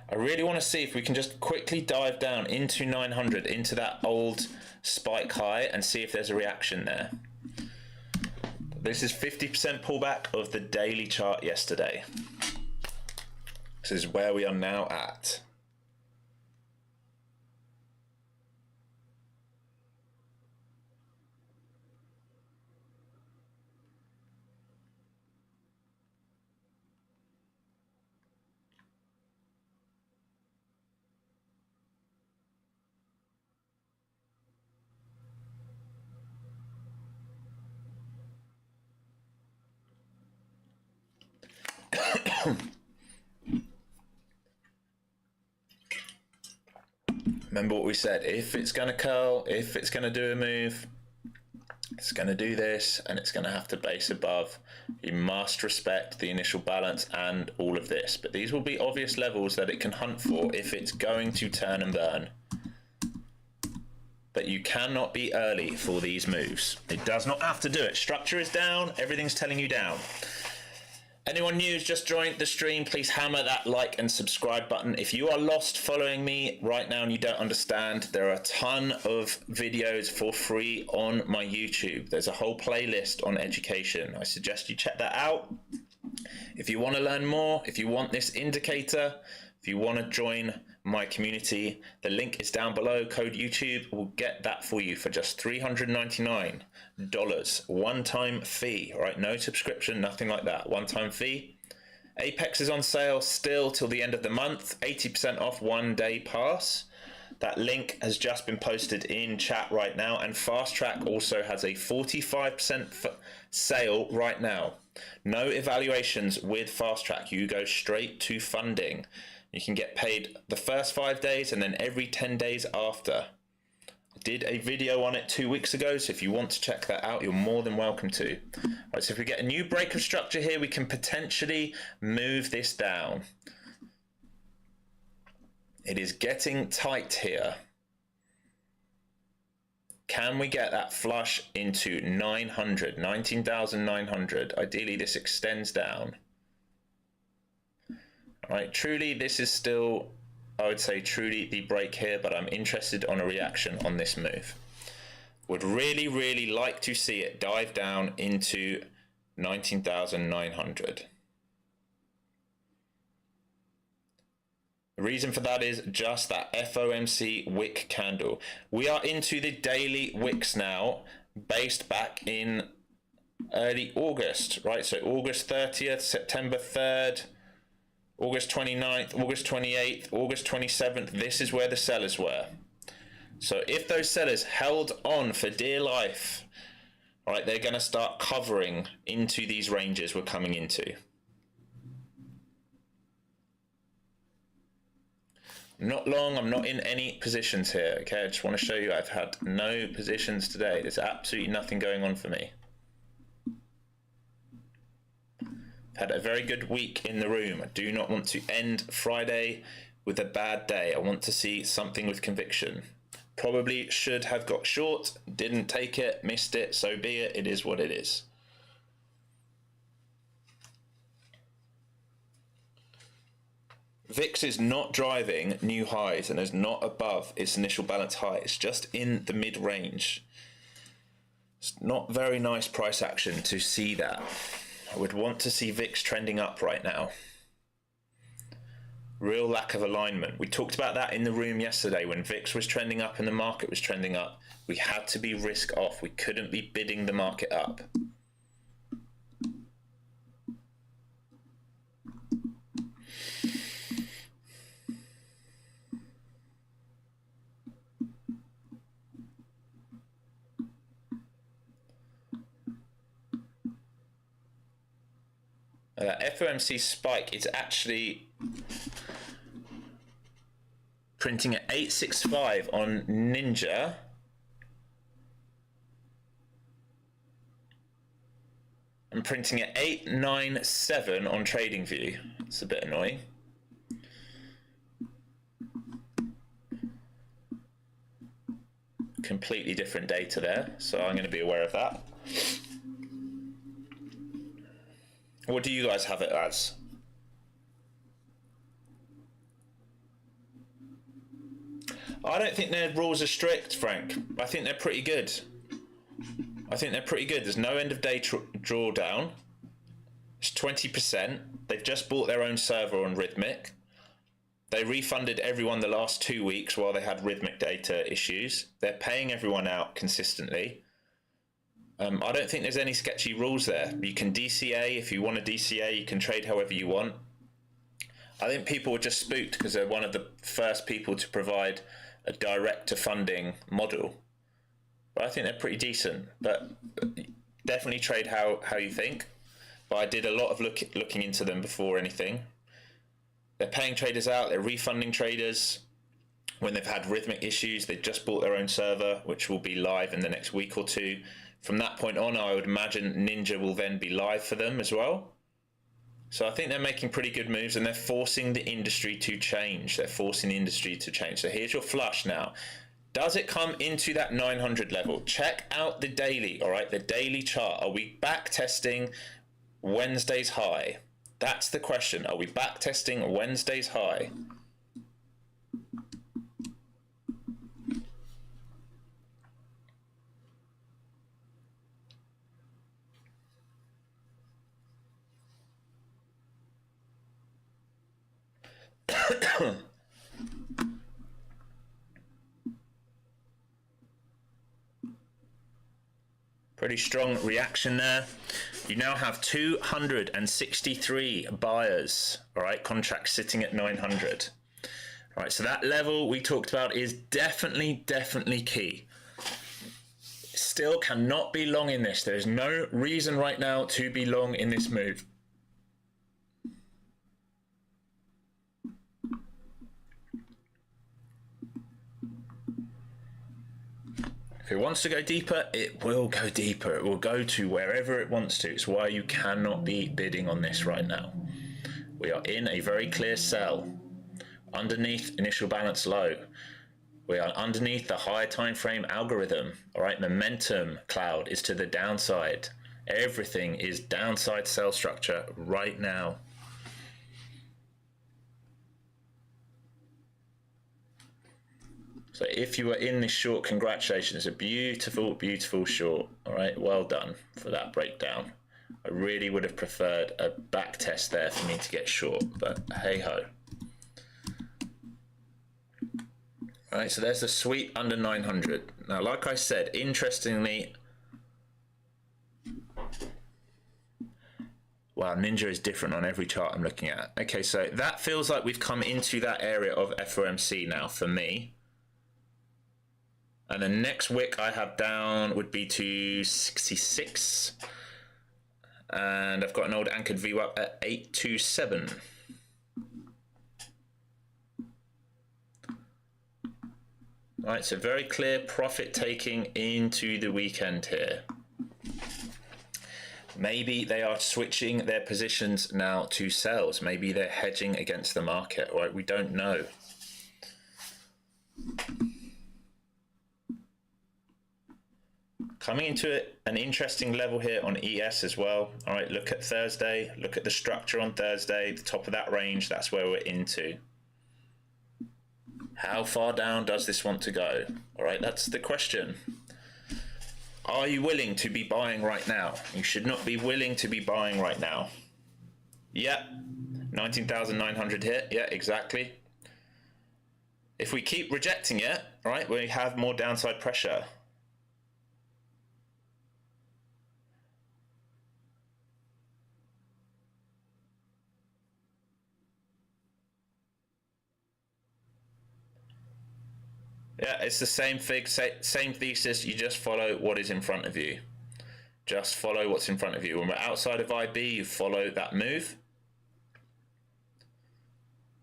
I really want to see if we can just quickly dive down into 900, into that old spike high, and see if there's a reaction there. This is 50% pullback of the daily chart yesterday. This is where we are now at. Remember what we said, if it's going to curl, if it's going to do a move, it's going to do this and it's going to have to base above. You must respect the initial balance and all of this, but these will be obvious levels that it can hunt for if it's going to turn and burn. But you cannot be early for these moves. It does not have to do it. Structure is down, everything's telling you down. Anyone new who's just joined the stream, please hammer that like and subscribe button. If you are lost following me right now and you don't understand, there are a ton of videos for free on my YouTube. There's a whole playlist on education. I suggest you check that out. If you want to learn more, if you want this indicator, if you want to join my community, the link is down below. Code YouTube will get that for you for just $399. One-time fee, all right? No subscription, nothing like that. One-time fee. Apex is on sale still till the end of the month. 80% off 1-day pass. That link has just been posted in chat right now, and Fast Track also has a 45% sale right now. No evaluations with Fast Track. You go straight to funding. You can get paid the first 5 days and then every 10 days after. I did a video on it 2 weeks ago, so if you want to check that out, you're more than welcome to. All right, so if we get a new break of structure here, we can potentially move this down. It is getting tight here. Can we get that flush into 900, 19,900? Ideally, this extends down. All right, truly, this is still, I would say, truly the break here, but I'm interested on a reaction on this move. Would really, really like to see it dive down into 19,900. The reason for that is just that FOMC wick candle. We are into the daily wicks now, based back in early August, right? So August 30th, September 3rd, August 29th, August 28th, August 27th, this is where the sellers were. So if those sellers held on for dear life, all right, they're going to start covering into these ranges we're coming into. Not long, I'm not in any positions here, okay? I just want to show you I've had no positions today. There's absolutely nothing going on for me. Had a very good week in the room. I do not want to end Friday with a bad day. I want to see something with conviction. Probably should have got short, didn't take it, missed it, so be it. It is what it is. VIX is not driving new highs and is not above its initial balance high. It's just in the mid-range. It's not very nice price action to see that. I would want to see VIX trending up right now. Real lack of alignment. We talked about that in the room yesterday when VIX was trending up and the market was trending up. We had to be risk off. We couldn't be bidding the market up. FOMC spike, it's actually printing at 865 on Ninja. And printing at 897 on TradingView. It's a bit annoying. Completely different data there, so I'm going to be aware of that. What do you guys have it as? I don't think their rules are strict, Frank. I think they're pretty good. There's no end of day drawdown. It's 20%. They've just bought their own server on Rhythmic. They refunded everyone the last 2 weeks while they had Rhythmic data issues. They're paying everyone out consistently. I don't think there's any sketchy rules there. You can DCA if you want to DCA. You can trade however you want. I think people were just spooked because they're one of the first people to provide a direct-to-funding model. But I think they're pretty decent. But definitely trade how you think. But I did a lot of looking into them before anything. They're paying traders out. They're refunding traders. When they've had Rhythmic issues, they've just bought their own server, which will be live in the next week or two. From that point on, I would imagine Ninja will then be live for them as well. So I think they're making pretty good moves and they're forcing the industry to change. So here's your flush now. Does it come into that 900 level? Check out the daily, all right? The daily chart. Are we back testing Wednesday's high? That's the question. Are we back testing Wednesday's high? Pretty strong reaction there. You now have 263 buyers, all right, contracts sitting at 900. All right, so that level we talked about is definitely key. Still cannot be long in this. There's no reason right now to be long in this move. If it wants to go deeper, it will go deeper. It will go to wherever it wants to. It's why you cannot be bidding on this right now. We are in a very clear sell. Underneath initial balance low. We are underneath the higher time frame algorithm. All right, momentum cloud is to the downside. Everything is downside sell structure right now. So if you were in this short, congratulations. A beautiful short. All right, well done for that breakdown. I really would have preferred a back test there for me to get short, but hey ho. All right, so there's the sweep under 900. Now, like I said, interestingly, wow, Ninja is different on every chart I'm looking at. Okay, so that feels like we've come into that area of FOMC now for me. And the next wick I have down would be to 66. And I've got an old anchored VWAP at 827. All right, so very clear profit taking into the weekend here. Maybe they are switching their positions now to sells. Maybe they're hedging against the market, right? We don't know. Coming into an interesting level here on ES as well. All right, look at Thursday, look at the structure on Thursday, the top of that range, that's where we're into. How far down does this want to go? All right, that's the question. Are you willing to be buying right now? You should not be willing to be buying right now. Yeah, 19,900 here, yeah, exactly. If we keep rejecting it, all right, we have more downside pressure. Yeah, it's the same same thesis. You just follow what is in front of you. Just follow what's in front of you. When we're outside of IB, you follow that move.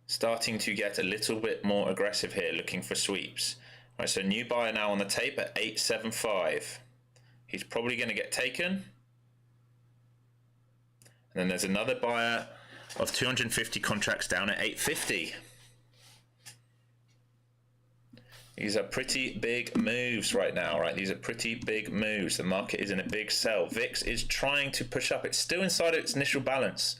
Starting to get a little bit more aggressive here, looking for sweeps. All right, so new buyer now on the tape at 875. He's probably going to get taken. And then there's another buyer of 250 contracts down at 850. These are pretty big moves right now, right? These are pretty big moves. The market is in a big sell. VIX is trying to push up. It's still inside of its initial balance.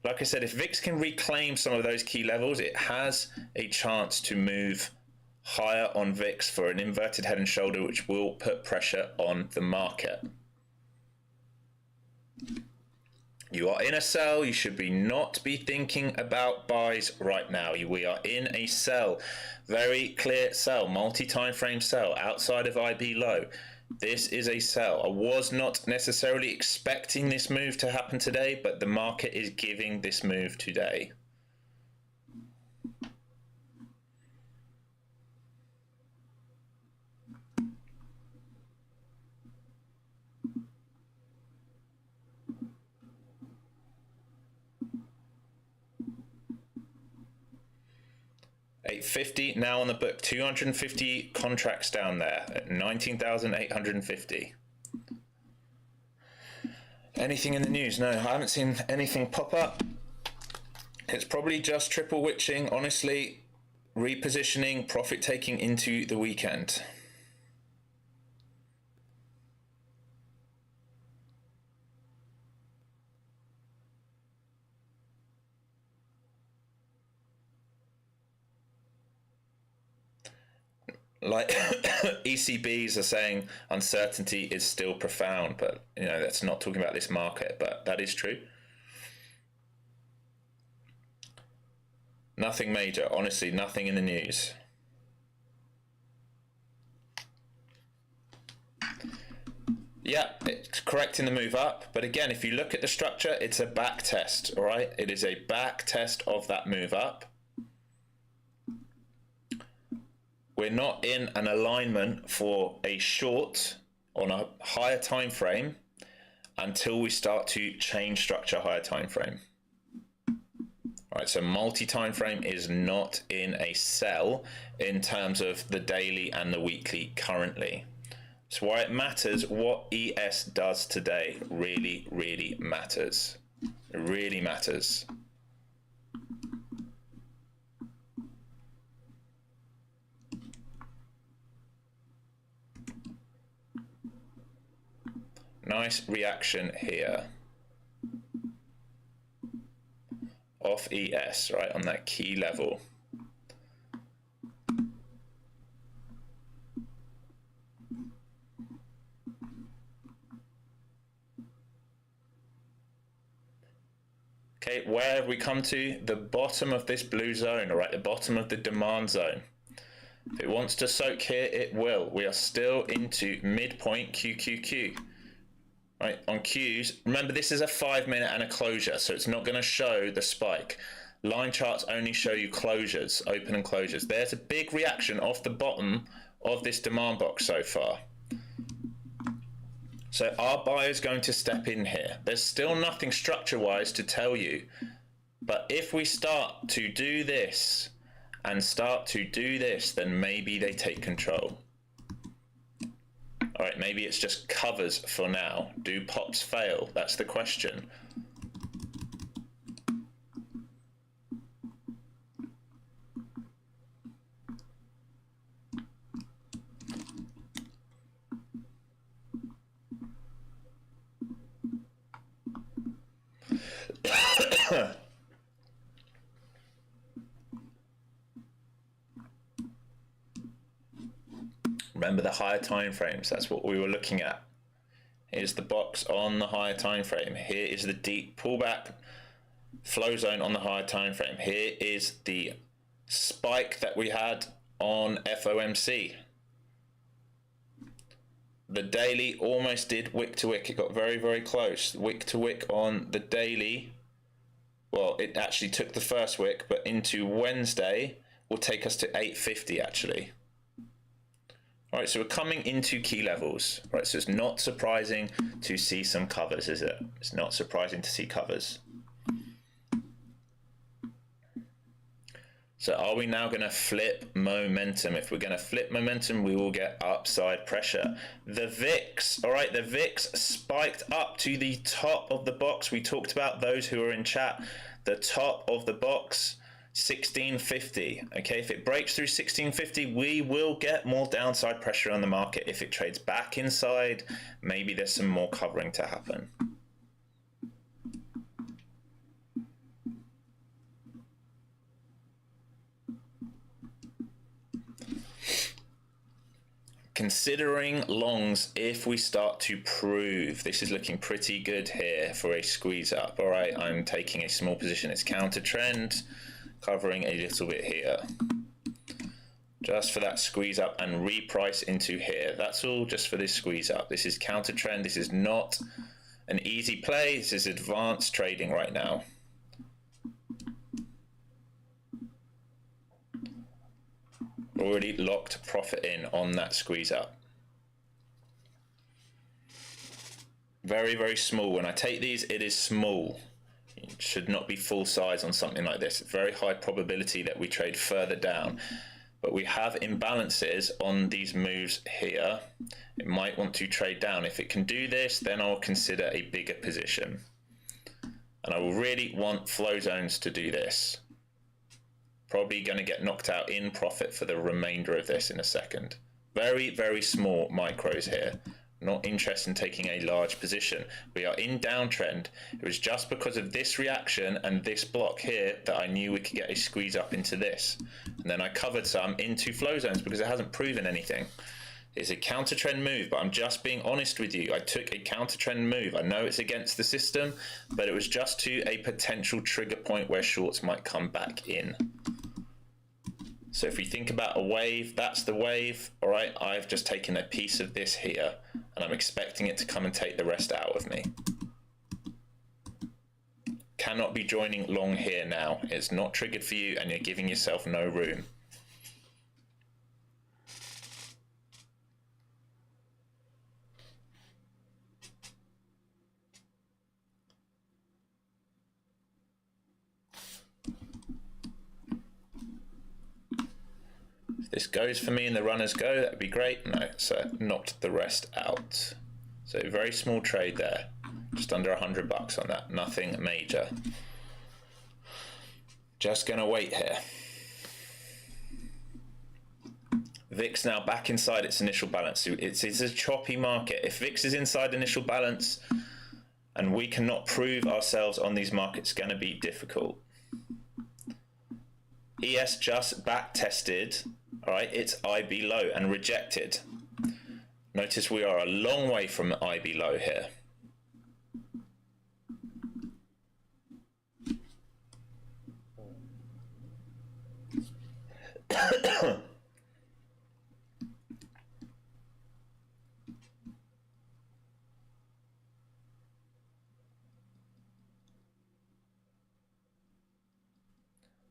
Like I said, if VIX can reclaim some of those key levels, it has a chance to move higher on VIX for an inverted head and shoulder, which will put pressure on the market. You are in a sell. You should not be thinking about buys right now. We are in a sell. Very clear sell, multi-time frame sell outside of IB low. This is a sell. I was not necessarily expecting this move to happen today, but the market is giving this move today. $850 now on the book, 250 contracts down there at 19,850. Anything in the news? No, I haven't seen anything pop up. It's probably just triple witching, honestly, repositioning, profit taking into the weekend. Like ECBs are saying uncertainty is still profound, but you know, that's not talking about this market, but that is true. Nothing major, honestly, nothing in the news. Yeah, it's correcting the move up, but again, if you look at the structure, it's a back test, all right? It is a back test of that move up. We're not in an alignment for a short on a higher time frame until we start to change structure higher time frame. All right, so multi-time frame is not in a sell in terms of the daily and the weekly currently. That's why it matters what ES does today. Really, really matters. It really matters. Nice reaction here off ES, right, on that key level. Okay, where have we come to? The bottom of this blue zone, all right, the bottom of the demand zone. If it wants to soak here, it will. We are still into midpoint QQQ. Right, on Qs, remember this is a 5 minute and a closure, so it's not going to show the spike. Line charts only show you closures, open and closures. There's a big reaction off the bottom of this demand box so far. So our buyer's going to step in here. There's still nothing structure-wise to tell you, but if we start to do this and start to do this, then maybe they take control. All right, maybe it's just covers for now. Do pops fail? That's the question. Remember the higher time frames, that's what we were looking at. Here's the box on the higher time frame. Here is the deep pullback flow zone on the higher time frame. Here is the spike that we had on FOMC. The daily almost did wick to wick. It got very, very close. Wick to wick on the daily. Well, it actually took the first wick, but into Wednesday will take us to 850 actually. All right, so we're coming into key levels. Right, so it's not surprising to see some covers, is it? It's not surprising to see covers. So are we now going to flip momentum? If we're going to flip momentum, we will get upside pressure. The VIX, all right, the VIX spiked up to the top of the box. We talked about those who are in chat. The top of the box, 1650. Okay, if it breaks through 1650, we will get more downside pressure on the market. If it trades back inside, maybe there's some more covering to happen. Considering longs if we start to prove. This is looking pretty good here for a squeeze up. All right, I'm taking a small position. It's counter trend, covering a little bit here. Just for that squeeze up and reprice into here. That's all just for this squeeze up. This is counter trend. This is not an easy play. This is advanced trading right now. Already locked profit in on that squeeze up. Very, very small. When I take these, it is small. It should not be full size on something like this. Very high probability that we trade further down. But we have imbalances on these moves here. It might want to trade down. If it can do this, then I'll consider a bigger position. And I will really want flow zones to do this. Probably going to get knocked out in profit for the remainder of this in a second. Very, very small micros here. Not interested in taking a large position. We are in downtrend. It was just because of this reaction and this block here that I knew we could get a squeeze up into this. And then I covered some into flow zones because it hasn't proven anything. It's a counter trend move, but I'm just being honest with you. I took a counter trend move. I know it's against the system, but it was just to a potential trigger point where shorts might come back in. So if we think about a wave, that's the wave. All right, I've just taken a piece of this here and I'm expecting it to come and take the rest out of me. Cannot be joining long here now. It's not triggered for you and you're giving yourself no room. This goes for me and the runners go, that'd be great. No, so knocked the rest out. So very small trade there, just under $100 on that, nothing major. Just gonna wait here. VIX now back inside its initial balance. It's a choppy market. If VIX is inside initial balance and we cannot prove ourselves on these markets, it's gonna be difficult. ES just back tested, all right, it's IB low and rejected. Notice we are a long way from the IB low here.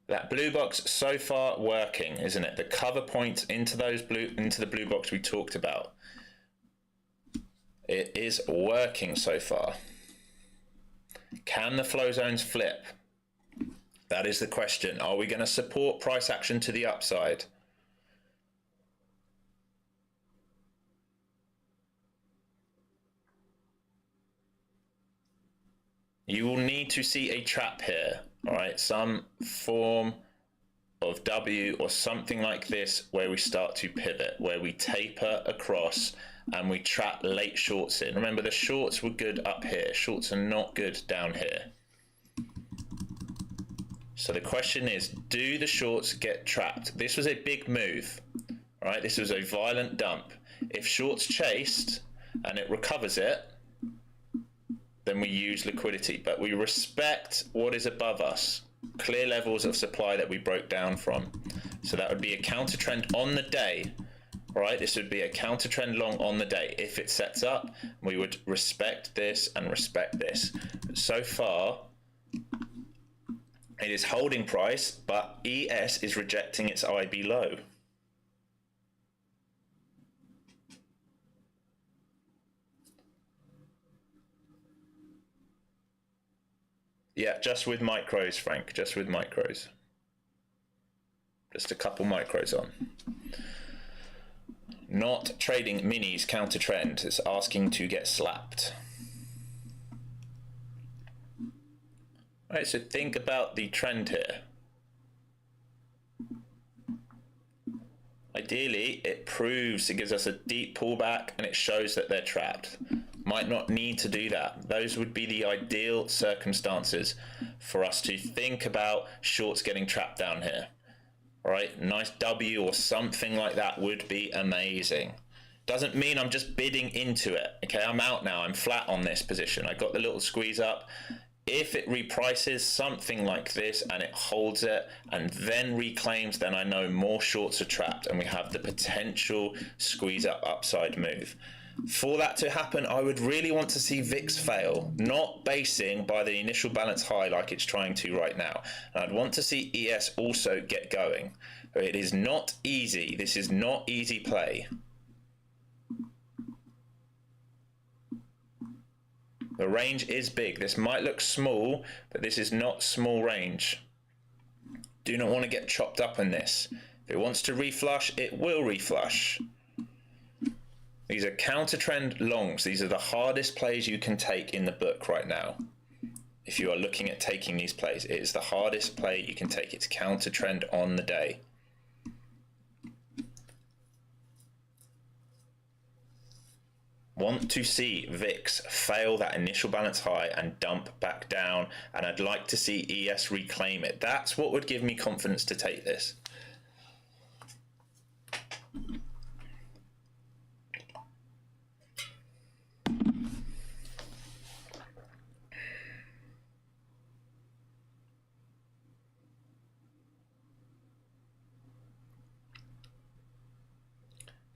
That blue box so far working, isn't it? The cover points into the blue box we talked about. It is working so far. Can the flow zones flip? That is the question. Are we going to support price action to the upside? You will need to see a trap here. All right, some form of W or something like this where we start to pivot, where we taper across and we trap late shorts in. Remember, the shorts were good up here. Shorts are not good down here. So the question is, do the shorts get trapped? This was a big move, right? This was a violent dump. If shorts chased and it recovers it, then we use liquidity, but we respect what is above us. Clear levels of supply that we broke down from. So that would be a counter trend on the day, right? This would be a counter trend long on the day. If it sets up, we would respect this and respect this. So far, it is holding price, but ES is rejecting its IB low. Yeah, just with micros, Frank, just with micros. Just a couple micros on. Not trading minis counter trend. It's asking to get slapped. All right, so think about the trend here. Ideally, it gives us a deep pullback and it shows that they're trapped. Might not need to do that. Those would be the ideal circumstances for us to think about shorts getting trapped down here. All right, nice W or something like that would be amazing. Doesn't mean I'm just bidding into it. Okay, I'm out now. I'm flat on this position. I got the little squeeze up. If it reprices something like this and it holds it and then reclaims, then I know more shorts are trapped and we have the potential squeeze up upside move. For that to happen, I would really want to see VIX fail, not basing by the initial balance high like it's trying to right now. And I'd want to see ES also get going. It is not easy. This is not easy play. The range is big. This might look small, but this is not small range. Do not want to get chopped up in this. If it wants to reflush, it will reflush. These are counter trend longs. These are the hardest plays you can take in the book right now. If you are looking at taking these plays, it is the hardest play you can take. It's counter trend on the day. Want to see VIX fail that initial balance high and dump back down, and I'd like to see ES reclaim it. That's what would give me confidence to take this.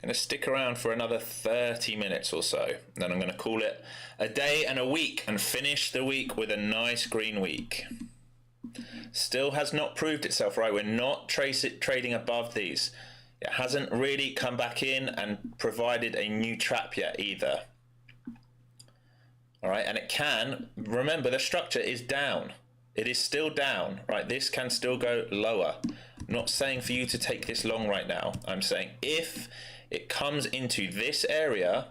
Going to stick around for another 30 minutes or so. Then I'm going to call it a day and a week and finish the week with a nice green week. Still has not proved itself, right? We're not trading above these. It hasn't really come back in and provided a new trap yet either. All right, and it can, remember the structure is down. It is still down, right? This can still go lower. I'm not saying for you to take this long right now. I'm saying if it comes into this area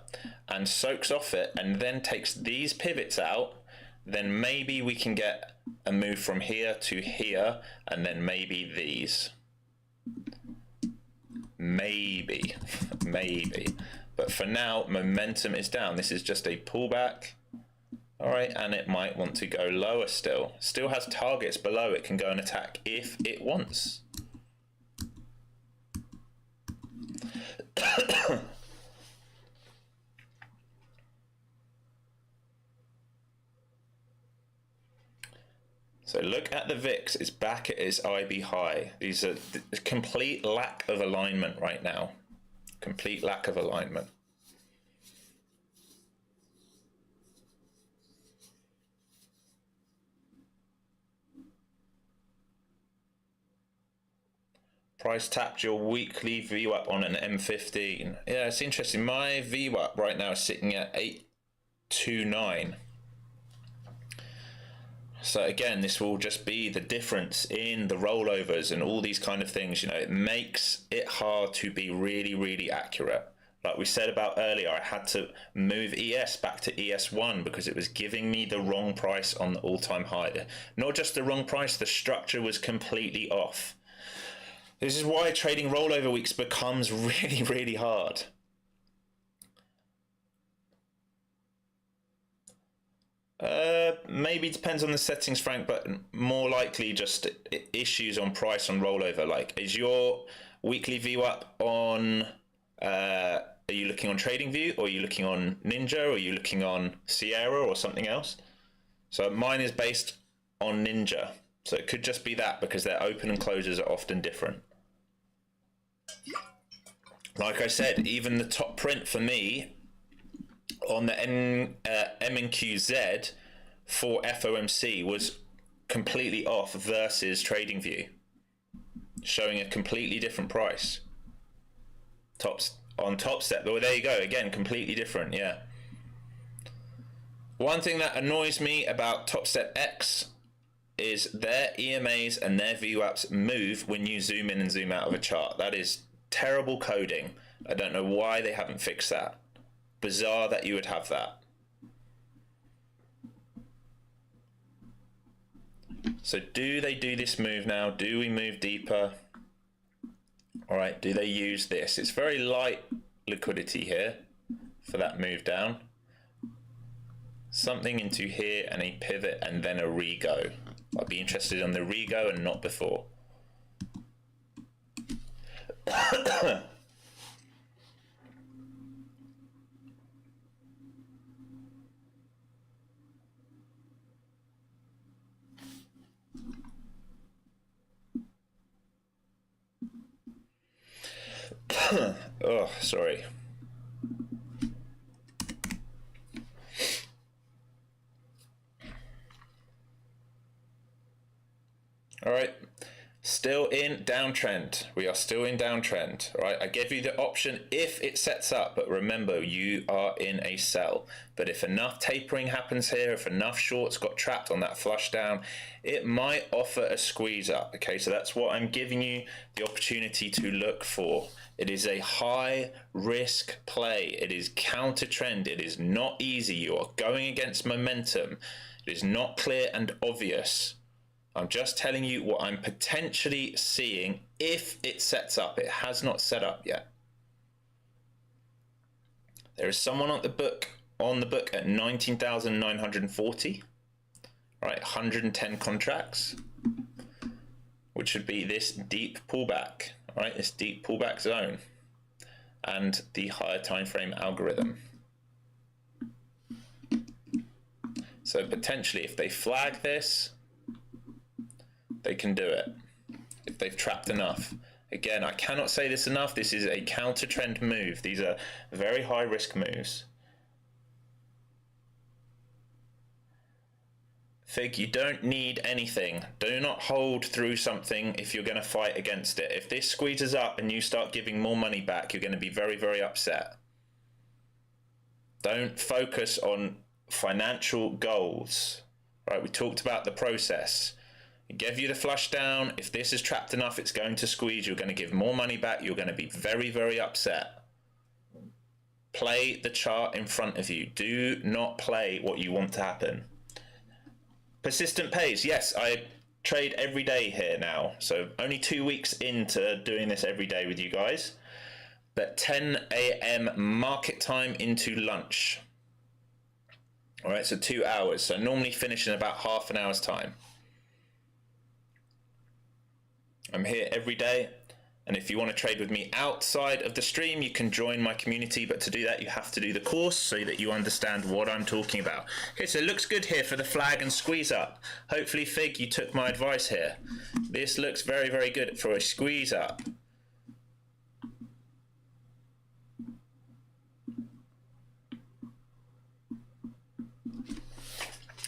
and soaks off it and then takes these pivots out, then maybe we can get a move from here to here and then maybe these. Maybe, maybe. But for now, momentum is down. This is just a pullback. All right, and it might want to go lower still. Still has targets below it can go and attack if it wants. So look at the VIX, it's back at its IB high. These are a complete lack of alignment right now. Complete lack of alignment. Price tapped your weekly VWAP on an M15. Yeah, it's interesting. My VWAP right now is sitting at 829. So again, this will just be the difference in the rollovers and all these kind of things. You know, it makes it hard to be really, really accurate. Like we said about earlier, I had to move ES back to ES1 because it was giving me the wrong price on the all-time high. Not just the wrong price, the structure was completely off. This is why trading rollover weeks becomes really, really hard. Maybe depends on the settings, Frank, but more likely just issues on price on rollover. Like, is your weekly view up on, are you looking on TradingView, or are you looking on Ninja, or are you looking on Sierra or something else? So mine is based on Ninja. So it could just be that, because their open and closes are often different. Like I said, even the top print for me on the M&QZ for FOMC was completely off versus TradingView, showing a completely different price. On Top Step, well, there you go, again, completely different, yeah. One thing that annoys me about Top Step X is their EMAs and their VWAPs move when you zoom in and zoom out of a chart. That is terrible coding. I don't know why they haven't fixed that. Bizarre that you would have that. So do they do this move now? Do we move deeper? All right, do they use this? It's very light liquidity here for that move down. Something into here and a pivot and then a re-go. I'd be interested on the re-go and not before. Oh, sorry. All right, still in downtrend. We are still in downtrend. All right, I gave you the option if it sets up, but remember, you are in a sell. But if enough tapering happens here, if enough shorts got trapped on that flush down, it might offer a squeeze up. Okay, so that's what I'm giving you the opportunity to look for. It is a high risk play. It is counter trend. It is not easy. You are going against momentum. It is not clear and obvious. I'm just telling you what I'm potentially seeing if it sets up. It has not set up yet. There is someone on the book at 19,940. Right, 110 contracts, which should be this deep pullback. Right, this deep pullback zone and the higher time frame algorithm. So potentially, if they flag this, they can do it if they've trapped enough. Again, I cannot say this enough. This is a counter trend move. These are very high risk moves. Fig, you don't need anything. Do not hold through something if you're going to fight against it. If this squeezes up and you start giving more money back, you're going to be very, very upset. Don't focus on financial goals. Right, we talked about the process. It gave you the flush down. If this is trapped enough, it's going to squeeze. You're going to give more money back. You're going to be very, very upset. Play the chart in front of you. Do not play what you want to happen. Persistent pays. Yes, I trade every day here now. So only 2 weeks into doing this every day with you guys. But 10 a.m. market time into lunch. All right, so 2 hours. So normally finish in about half an hour's time. I'm here every day, and if you want to trade with me outside of the stream, you can join my community, but to do that you have to do the course so that you understand what I'm talking about. Okay, so it looks good here for the flag and squeeze up. Hopefully, Fig, you took my advice here. This looks very, very good for a squeeze up.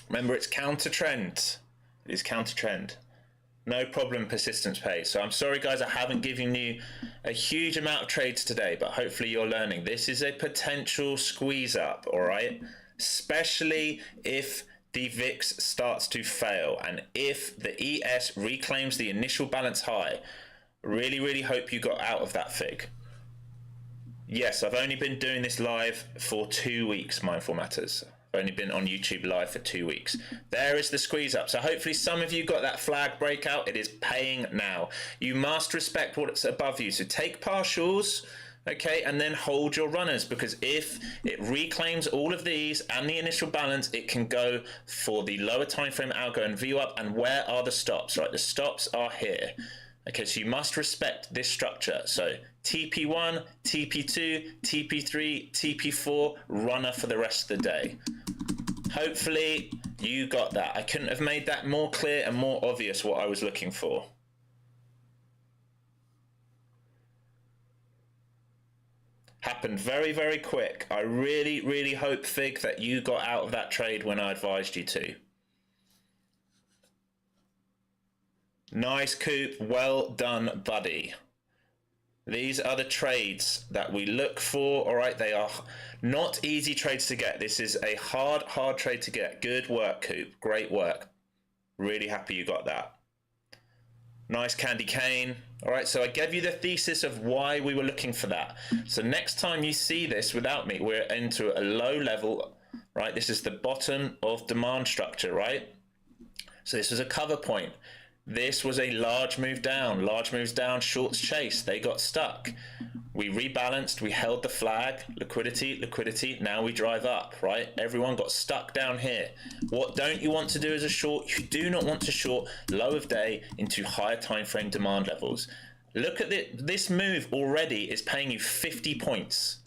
Remember, it's counter trend. It is counter trend. No problem, persistence pays. So I'm sorry, guys, I haven't given you a huge amount of trades today, but hopefully you're learning. This is a potential squeeze up, all right? Especially if the VIX starts to fail and if the ES reclaims the initial balance high. Really, really hope you got out of that, Fig. Yes, I've only been doing this live for 2 weeks, Mindful Matters. Only been on YouTube live for 2 weeks. There is the squeeze up. So hopefully some of you got that flag breakout. It is paying now. You must respect what's above you. So take partials, Okay, and then hold your runners, because if it reclaims all of these and the initial balance, it can go for the lower time frame algo and VWAP. And where are the stops? Right, the stops are here. Okay, so you must respect this structure. So TP1, TP2, TP3, TP4, runner for the rest of the day. Hopefully you got that. I couldn't have made that more clear and more obvious what I was looking for. Happened very, very quick. I really, really hope, Fig, that you got out of that trade when I advised you to. Nice, Coop. Well done, buddy. These are the trades that we look for. All right, they are not easy trades to get. This is a hard trade to get. Good work, Coop. Great work. Really happy you got that. Nice, Candy Cane. All right, so I gave you the thesis of why we were looking for that. So next time you see this without me, we're into a low level, right? This is the bottom of demand structure, right? So this was a cover point. This was a large move down, shorts chase. They got stuck. We rebalanced, we held the flag, liquidity, liquidity. Now we drive up, right? Everyone got stuck down here. What don't you want to do as a short? You do not want to short low of day into higher time frame demand levels. Look at this move already is paying you 50 points.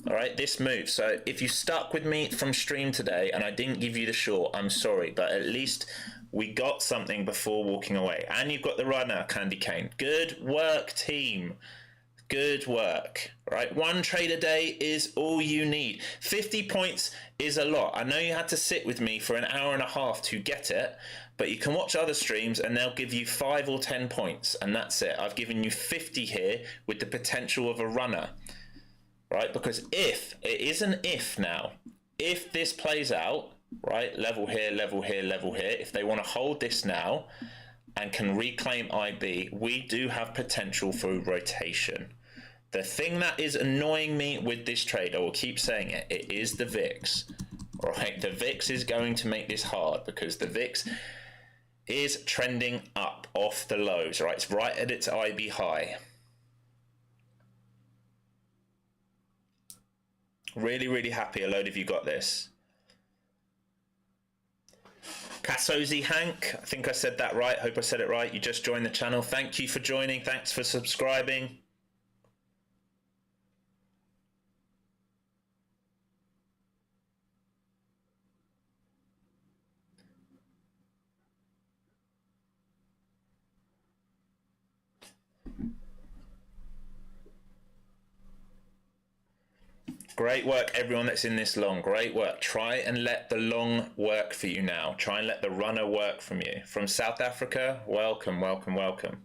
All right, this move. So if you stuck with me from stream today and I didn't give you the short, I'm sorry, but at least we got something before walking away. And you've got the runner, Candy Cane. Good work, team. Good work. Right, one trade a day is all you need. 50 points is a lot. I know you had to sit with me for an hour and a half to get it, but you can watch other streams and they'll give you 5 or 10 points, and that's it. I've given you 50 here with the potential of a runner. Right, because if, it is an if now, if this plays out, right, level here, level here, level here, if they want to hold this now and can reclaim IB, we do have potential for rotation. The thing that is annoying me with this trade, I will keep saying it, it is the VIX. Right, the VIX is going to make this hard because the VIX is trending up off the lows, right? It's right at its IB high. Really, really happy a load of you got this. Kasozi Hank, I think I said that right. Hope I said it right. You just joined the channel. Thank you for joining. Thanks for subscribing. Great work, everyone that's in this long. Great work. Try and let the long work for you now. Try and let the runner work from you. From South Africa, welcome, welcome, welcome.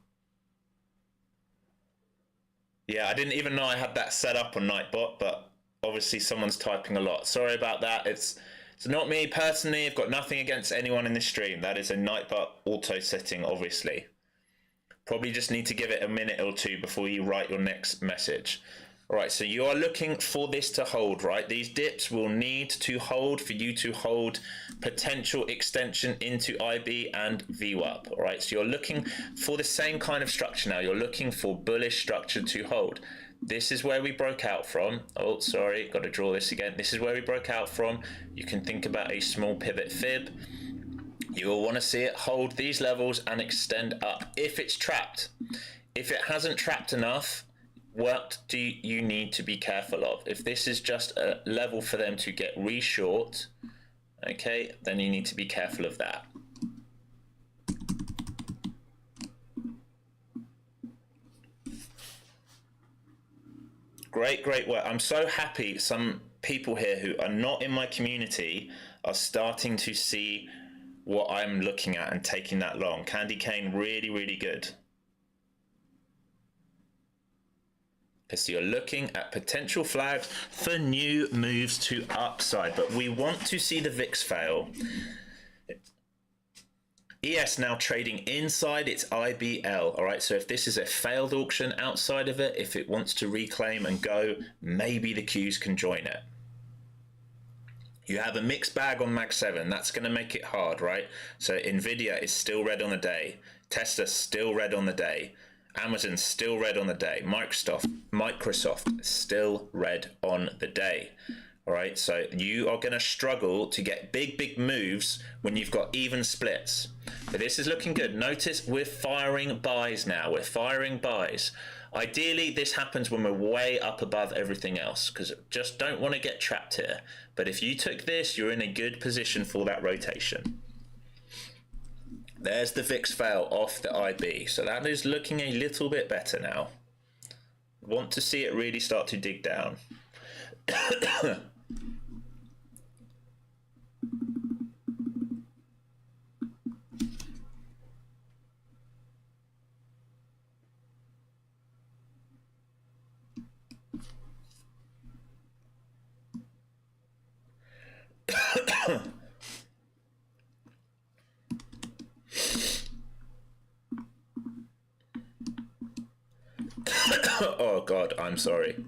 Yeah, I didn't even know I had that set up on Nightbot, but obviously someone's typing a lot. Sorry about that. It's not me personally. I've got nothing against anyone in this stream. That is a Nightbot auto setting, obviously. Probably just need to give it a minute or two before you write your next message. All right, so you are looking for this to hold, right? These dips will need to hold for you to hold potential extension into IB and VWAP, all right? So you're looking for the same kind of structure now. You're looking for bullish structure to hold. This is where we broke out from. Oh, sorry, got to draw this again. This is where we broke out from. You can think about a small pivot fib. You will want to see it hold these levels and extend up if it's trapped. If it hasn't trapped enough, what do you need to be careful of? If this is just a level for them to get re-short, okay, then you need to be careful of that. Great, great work. I'm so happy some people here who are not in my community are starting to see what I'm looking at and taking that long. Candy Cane, really, really good. So you're looking at potential flags for new moves to upside, but we want to see the VIX fail. ES now trading inside its IBL, all right? So if this is a failed auction outside of it, if it wants to reclaim and go, maybe the Qs can join it. You have a mixed bag on Mag 7. That's going to make it hard, right? So Nvidia is still red on the day. Tesla still red on the day. Amazon still red on the day. Microsoft still red on the day. All right, so you are going to struggle to get big moves when you've got even splits. But this is looking good. Notice we're firing buys now. We're firing buys. Ideally, this happens when we're way up above everything else, because just don't want to get trapped here. But if you took this, you're in a good position for that rotation. There's the VIX fail off the IB. So that is looking a little bit better now. Want to see it really start to dig down. Oh God, I'm sorry.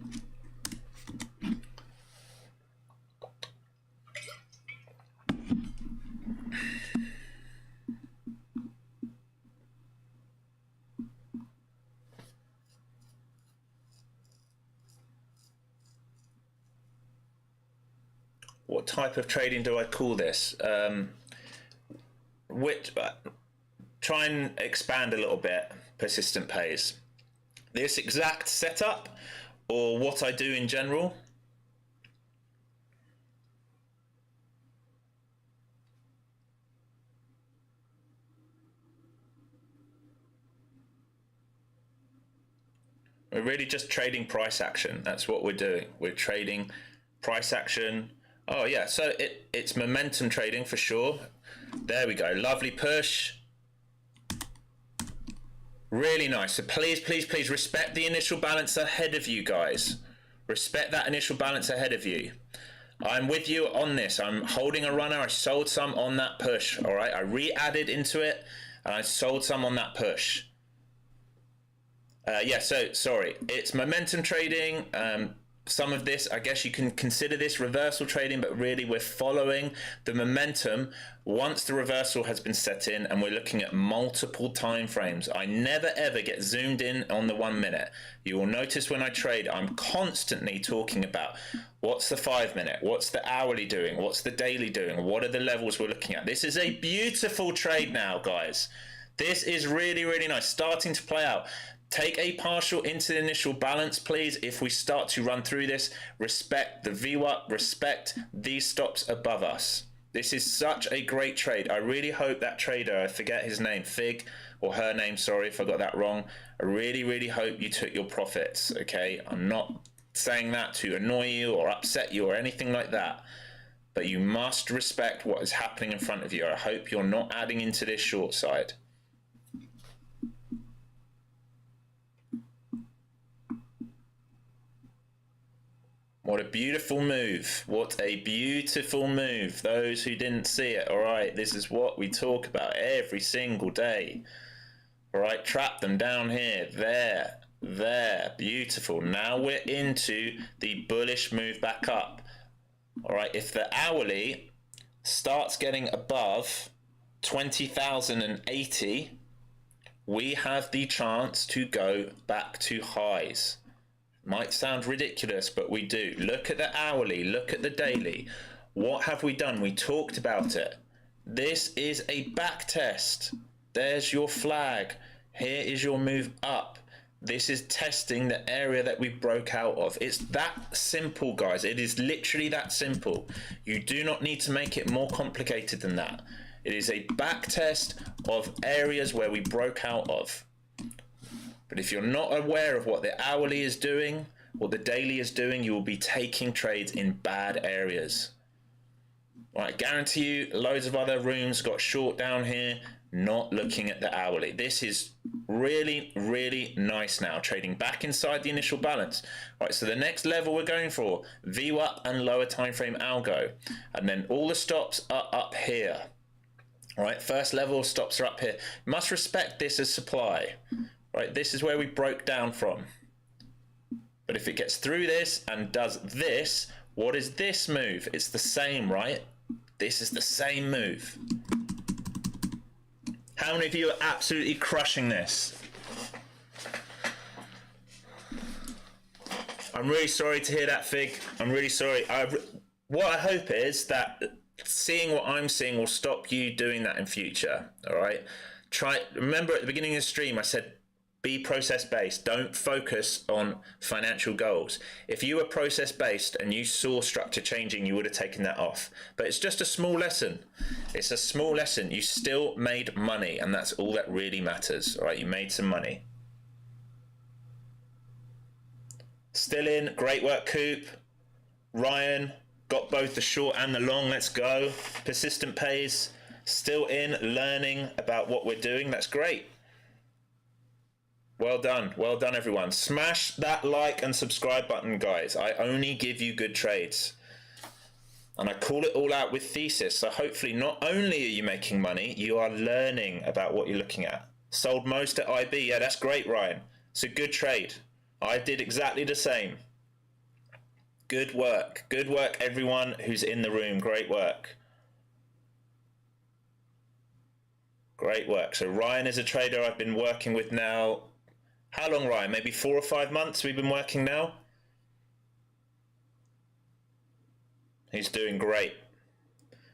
What type of trading do I call this? Try and expand a little bit. Persistent pays. This exact setup, or what I do in general? We're really just trading price action. That's what we're doing. We're trading price action. Oh yeah, so it's momentum trading for sure. There we go, lovely push. Really nice. So please respect the initial balance ahead of you guys. Respect that initial balance ahead of you. I'm with you on this. I'm holding a runner. I sold some on that push. All right, I re-added into it and I sold some on that push. Yeah, so sorry, it's momentum trading. Some of this, I guess you can consider this reversal trading, but really we're following the momentum once the reversal has been set in, and we're looking at multiple time frames. I never ever get zoomed in on the 1 minute. You will notice when I trade, I'm constantly talking about what's the 5 minute, what's the hourly doing, what's the daily doing, what are the levels we're looking at. This is a beautiful trade now, guys. This is really, really nice, starting to play out. Take a partial into the initial balance, please. If we start to run through this, respect the VWAP, respect these stops above us. This is such a great trade. I really hope that trader, I forget his name, Fig, or her name, sorry if I got that wrong. I really, really hope you took your profits, okay? I'm not saying that to annoy you or upset you or anything like that, but you must respect what is happening in front of you. I hope you're not adding into this short side. What a beautiful move. What a beautiful move. Those who didn't see it, all right, this is what we talk about every single day. All right, trap them down here. There, beautiful. Now we're into the bullish move back up. All right, if the hourly starts getting above 20,080, we have the chance to go back to highs. Might sound ridiculous, but we do. Look at the hourly, look at the daily. What have we done? We talked about it. This is a back test. There's your flag. Here is your move up. This is testing the area that we broke out of. It's that simple, guys. It is literally that simple. You do not need to make it more complicated than that. It is a back test of areas where we broke out of. But if you're not aware of what the hourly is doing, what the daily is doing, you will be taking trades in bad areas. All right, guarantee you, loads of other rooms got short down here, not looking at the hourly. This is really, really nice now, trading back inside the initial balance. All right, so the next level we're going for, VWAP and lower time frame algo. And then all the stops are up here. All right, first level stops are up here. You must respect this as supply. Right, this is where we broke down from. But if it gets through this and does this, what is this move? It's the same, right? This is the same move. How many of you are absolutely crushing this? I'm really sorry to hear that, Fig. I'm really sorry. What I hope is that seeing what I'm seeing will stop you doing that in future. All right. Remember at the beginning of the stream, I said, be process based. Don't focus on financial goals. If you were process based and you saw structure changing, you would have taken that off. But it's just a small lesson. It's a small lesson. You still made money, and that's all that really matters. All right. You made some money. Still in. Great work, Coop. Ryan got both the short and the long. Let's go. Persistent pays. Still in, learning about what we're doing. That's great. Well done. Well done, everyone. Smash that like and subscribe button, guys. I only give you good trades. And I call it all out with thesis. So hopefully not only are you making money, you are learning about what you're looking at. Sold most at IB. Yeah, that's great, Ryan. It's a good trade. I did exactly the same. Good work. Good work, everyone who's in the room. Great work. Great work. So Ryan is a trader I've been working with now. How long, Ryan? Maybe 4 or 5 months we've been working now? He's doing great.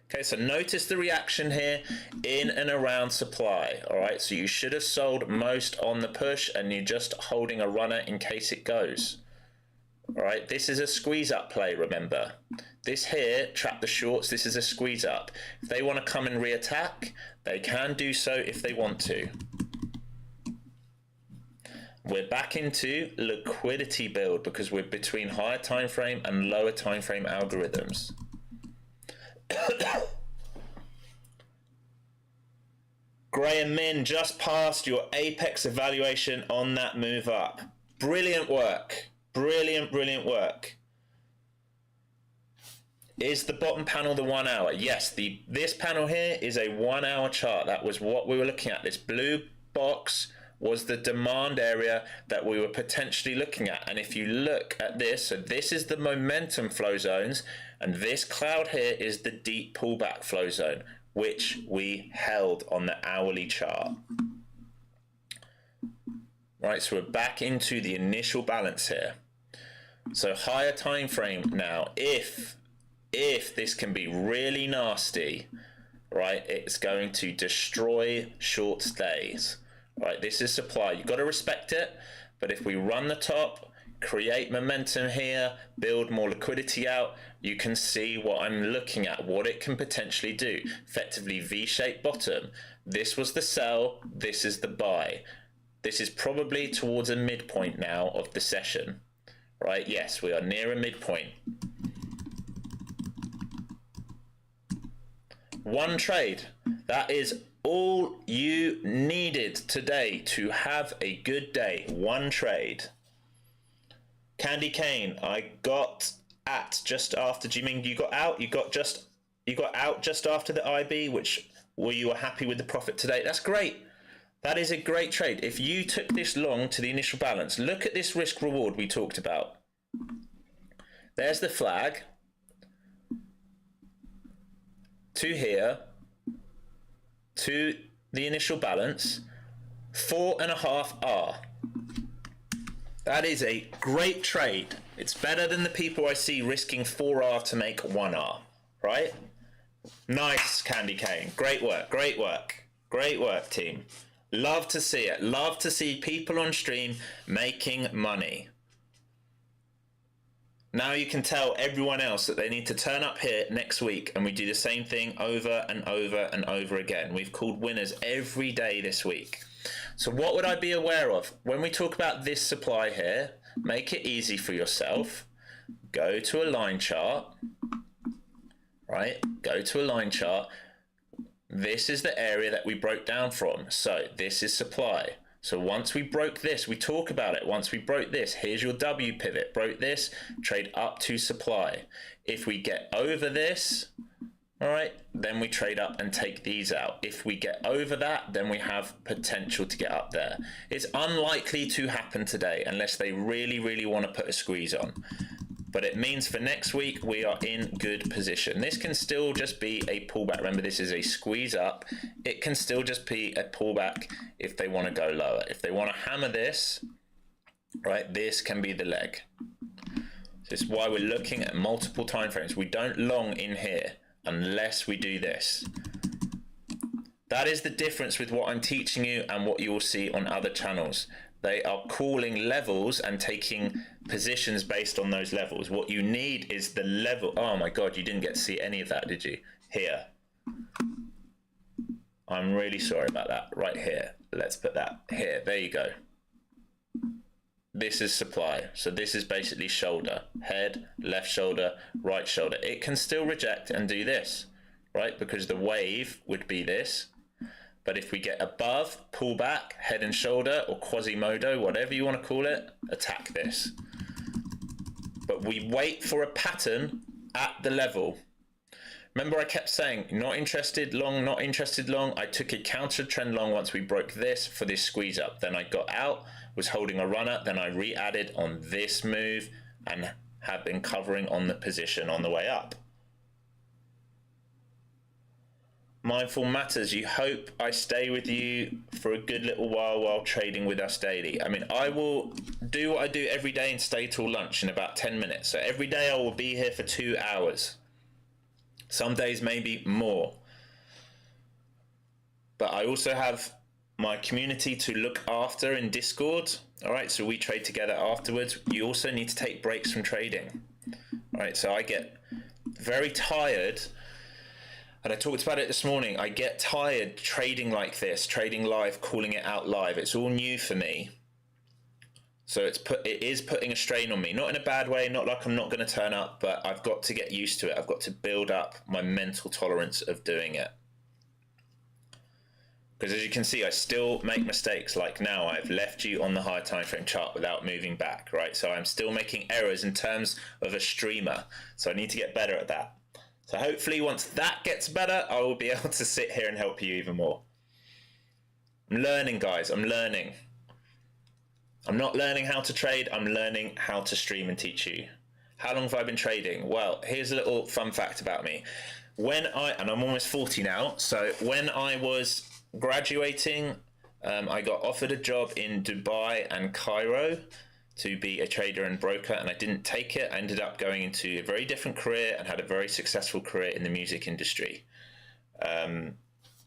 Okay, so notice the reaction here in and around supply. All right, so you should have sold most on the push and you're just holding a runner in case it goes. All right, this is a squeeze up play, remember. This here, trap the shorts, this is a squeeze up. If they want to come and re-attack, they can do so if they want to. We're back into liquidity build because we're between higher time frame and lower time frame algorithms. Graham Min, just passed your apex evaluation on that move up. Brilliant work. Brilliant, brilliant work. Is the bottom panel the 1 hour? Yes, this panel here is a 1 hour chart. That was what we were looking at. This blue box was the demand area that we were potentially looking at. And if you look at this, so this is the momentum flow zones, and this cloud here is the deep pullback flow zone, which we held on the hourly chart. Right, so we're back into the initial balance here. So higher time frame now, if this can be really nasty, right, it's going to destroy short stays. Right, this is supply. You've got to respect it, but if we run the top, create momentum here, build more liquidity out, you can see what I'm looking at, what it can potentially do. Effectively V-shaped bottom. This was the sell, this is the buy. This is probably towards a midpoint now of the session. Right, yes, we are near a midpoint. One trade. That is all you needed today to have a good day. One trade. Candy Cane, I got at just after. Do you mean you got out? You got out just after the IB, which were you happy with the profit today? That's great. That is a great trade. If you took this long to the initial balance, look at this risk reward we talked about. There's the flag to here, to the initial balance, 4.5 R. That is a great trade. It's better than the people I see risking 4R to make 1R, right? Nice, Candy Cane. Great work, great work. Great work, team. Love to see it. Love to see people on stream making money. Now you can tell everyone else that they need to turn up here next week and we do the same thing over and over and over again. We've called winners every day this week. So what would I be aware of? When we talk about this supply here, make it easy for yourself. Go to a line chart, right? Go to a line chart. This is the area that we broke down from. So this is supply. So once we broke this, we talk about it. Once we broke this, here's your W pivot. Broke this, trade up to supply. If we get over this, all right, then we trade up and take these out. If we get over that, then we have potential to get up there. It's unlikely to happen today unless they really, really want to put a squeeze on. But it means for next week, we are in good position. This can still just be a pullback. Remember, this is a squeeze up. It can still just be a pullback if they want to go lower. If they want to hammer this, right, this can be the leg. This is why we're looking at multiple time frames. We don't long in here unless we do this. That is the difference with what I'm teaching you and what you will see on other channels. They are calling levels and taking positions based on those levels. What you need is the level. Oh my God, you didn't get to see any of that, did you? Here. I'm really sorry about that. Right here. Let's put that here. There you go. This is supply. So this is basically shoulder, head, left shoulder, right shoulder. It can still reject and do this, right? Because the wave would be this. But if we get above, pull back, head and shoulder, or Quasimodo, whatever you want to call it, attack this. But we wait for a pattern at the level. Remember I kept saying, not interested long, not interested long. I took a counter trend long once we broke this for this squeeze up. Then I got out, was holding a runner. Then I re-added on this move and have been covering on the position on the way up. Mindful Matters, you hope I stay with you for a good little while trading with us daily. I mean, I will do what I do every day and stay till lunch in about 10 minutes. So every day I will be here for 2 hours. Some days maybe more. But I also have my community to look after in Discord. All right, so we trade together afterwards. You also need to take breaks from trading. All right, so I get very tired. And I talked about it this morning. I get tired trading like this, trading live, calling it out live. It's all new for me. So it is putting a strain on me. Not in a bad way, not like I'm not going to turn up, but I've got to get used to it. I've got to build up my mental tolerance of doing it. Because as you can see, I still make mistakes. Like now, I've left you on the higher time frame chart without moving back, right? So I'm still making errors in terms of a streamer. So I need to get better at that. So hopefully once that gets better, I will be able to sit here and help you even more. I'm learning, guys. I'm learning. I'm not learning how to trade. I'm learning how to stream and teach you. How long have I been trading? Well, here's a little fun fact about me. And I'm almost 40 now. So when I was graduating, I got offered a job in Dubai and Cairo to be a trader and broker, and I didn't take it. I ended up going into a very different career and had a very successful career in the music industry.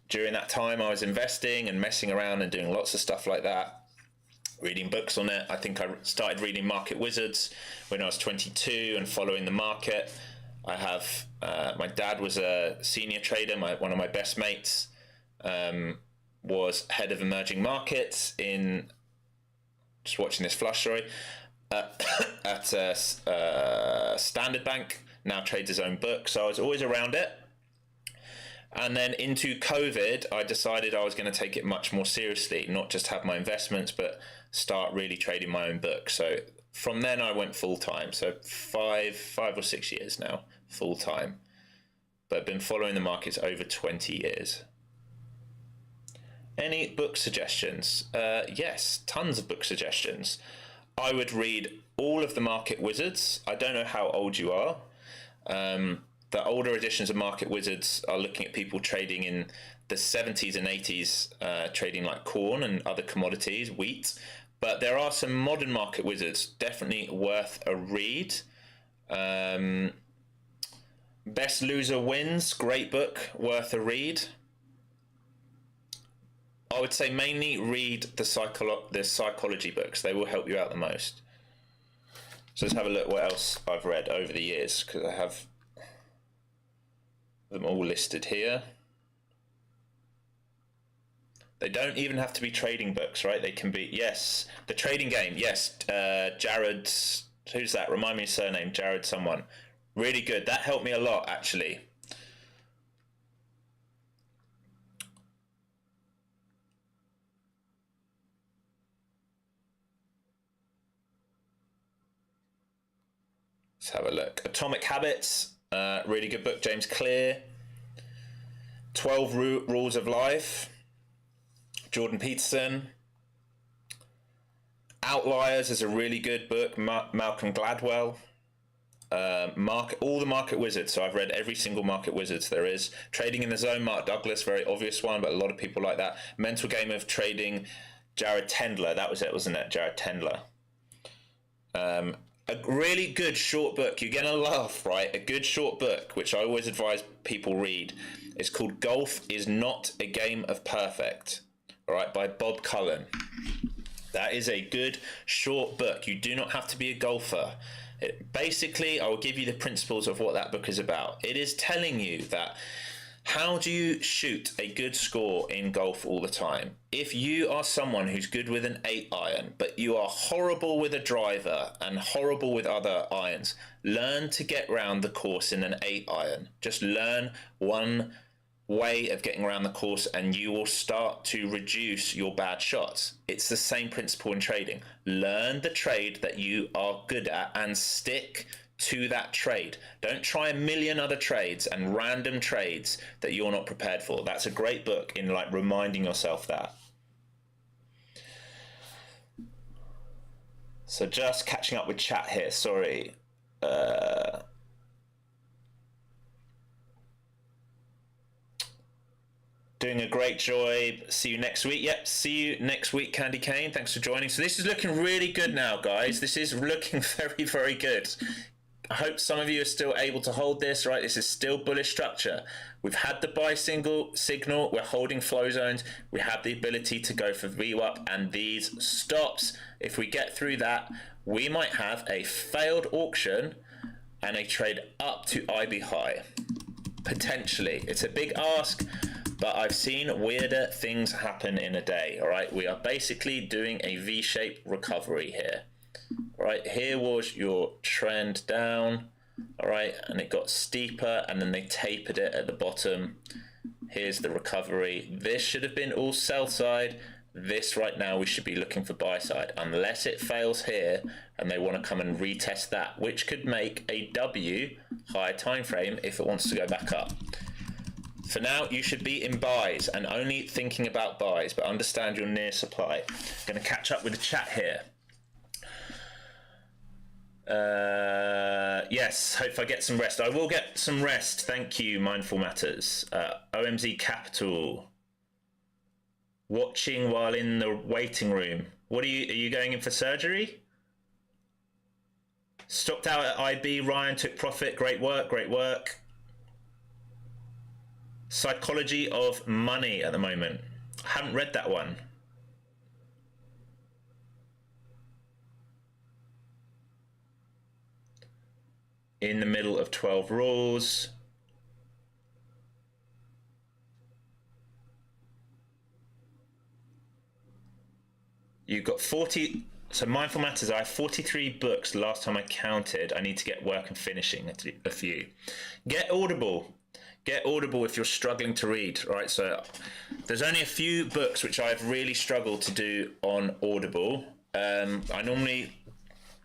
During that time, I was investing and messing around and doing lots of stuff like that, reading books on it. I think I started reading Market Wizards when I was 22 and following the market. I have, my dad was a senior trader. One of my best mates was head of emerging markets in, just watching this flush, sorry, at Standard Bank, now trades his own book. So I was always around it. And then into COVID, I decided I was going to take it much more seriously, not just have my investments, but start really trading my own book. So from then I went full time. So five or 6 years now, full time. But I've been following the markets over 20 years. Any book suggestions? Yes, tons of book suggestions. I would read all of the Market Wizards. I don't know how old you are. The older editions of Market Wizards are looking at people trading in the 70s and 80s, trading like corn and other commodities, wheat. But there are some modern Market Wizards, definitely worth a read. Best Loser Wins, great book, worth a read. I would say mainly read the psychology books. They will help you out the most. So let's have a look what else I've read over the years, because I have them all listed here. They don't even have to be trading books, right? They can be, yes, The Trading Game, yes, Jared, who's that? Remind me his surname, Jared someone. Really good. That helped me a lot, actually. Let's have a look. Atomic Habits, really good book, James Clear. 12 Rules of Life, Jordan Peterson. Outliers is a really good book, Malcolm Gladwell. All the Market Wizards, so I've read every single Market Wizards there is. Trading in the Zone, Mark Douglas, very obvious one, but a lot of people like that. Mental Game of Trading, Jared Tendler, that was it, wasn't it? Jared Tendler. A really good short book, you're gonna laugh, right? A good short book, which I always advise people read, is called Golf is Not a Game of Perfect, all right, by Bob Cullen. That is a good short book. You do not have to be a golfer. Basically, I will give you the principles of what that book is about. It is telling you that how do you shoot a good score in golf all the time? If you are someone who's good with an 8-iron, but you are horrible with a driver and horrible with other irons, learn to get round the course in an 8-iron. Just learn one way of getting around the course and you will start to reduce your bad shots. It's the same principle in trading. Learn the trade that you are good at and stick to that trade. Don't try a million other trades and random trades that you're not prepared for. That's a great book in like reminding yourself that. So just catching up with chat here, sorry. Doing a great job. See you next week. Yep, see you next week, Candy Cane. Thanks for joining. So this is looking really good now, guys. This is looking very, very good. I hope some of you are still able to hold this, right? This is still bullish structure. We've had the buy signal. We're holding flow zones. We have the ability to go for VWAP and these stops. If we get through that, we might have a failed auction and a trade up to IB high. Potentially. It's a big ask, but I've seen weirder things happen in a day, all right? We are basically doing a V-shaped recovery here. Right, here was your trend down, all right, and it got steeper and then they tapered it at the bottom. Here's the recovery. This should have been all sell side. This right now we should be looking for buy side, unless it fails here and they want to come and retest that, which could make a W higher time frame if it wants to go back up. For now, you should be in buys and only thinking about buys, but understand your near supply. Going to catch up with the chat here. Yes, hope I get some rest. I will get some rest. Thank you, Mindful Matters. OMZ Capital. Watching while in the waiting room. Are you going in for surgery? Stopped out at IB, Ryan took profit. Great work, great work. Psychology of Money at the moment. I haven't read that one. In the middle of 12 rules. You've got 40, so Mindful Matters, I have 43 books last time I counted. I need to get work and finishing a few. Get Audible. Get Audible if you're struggling to read, right? So there's only a few books which I've really struggled to do on Audible. I normally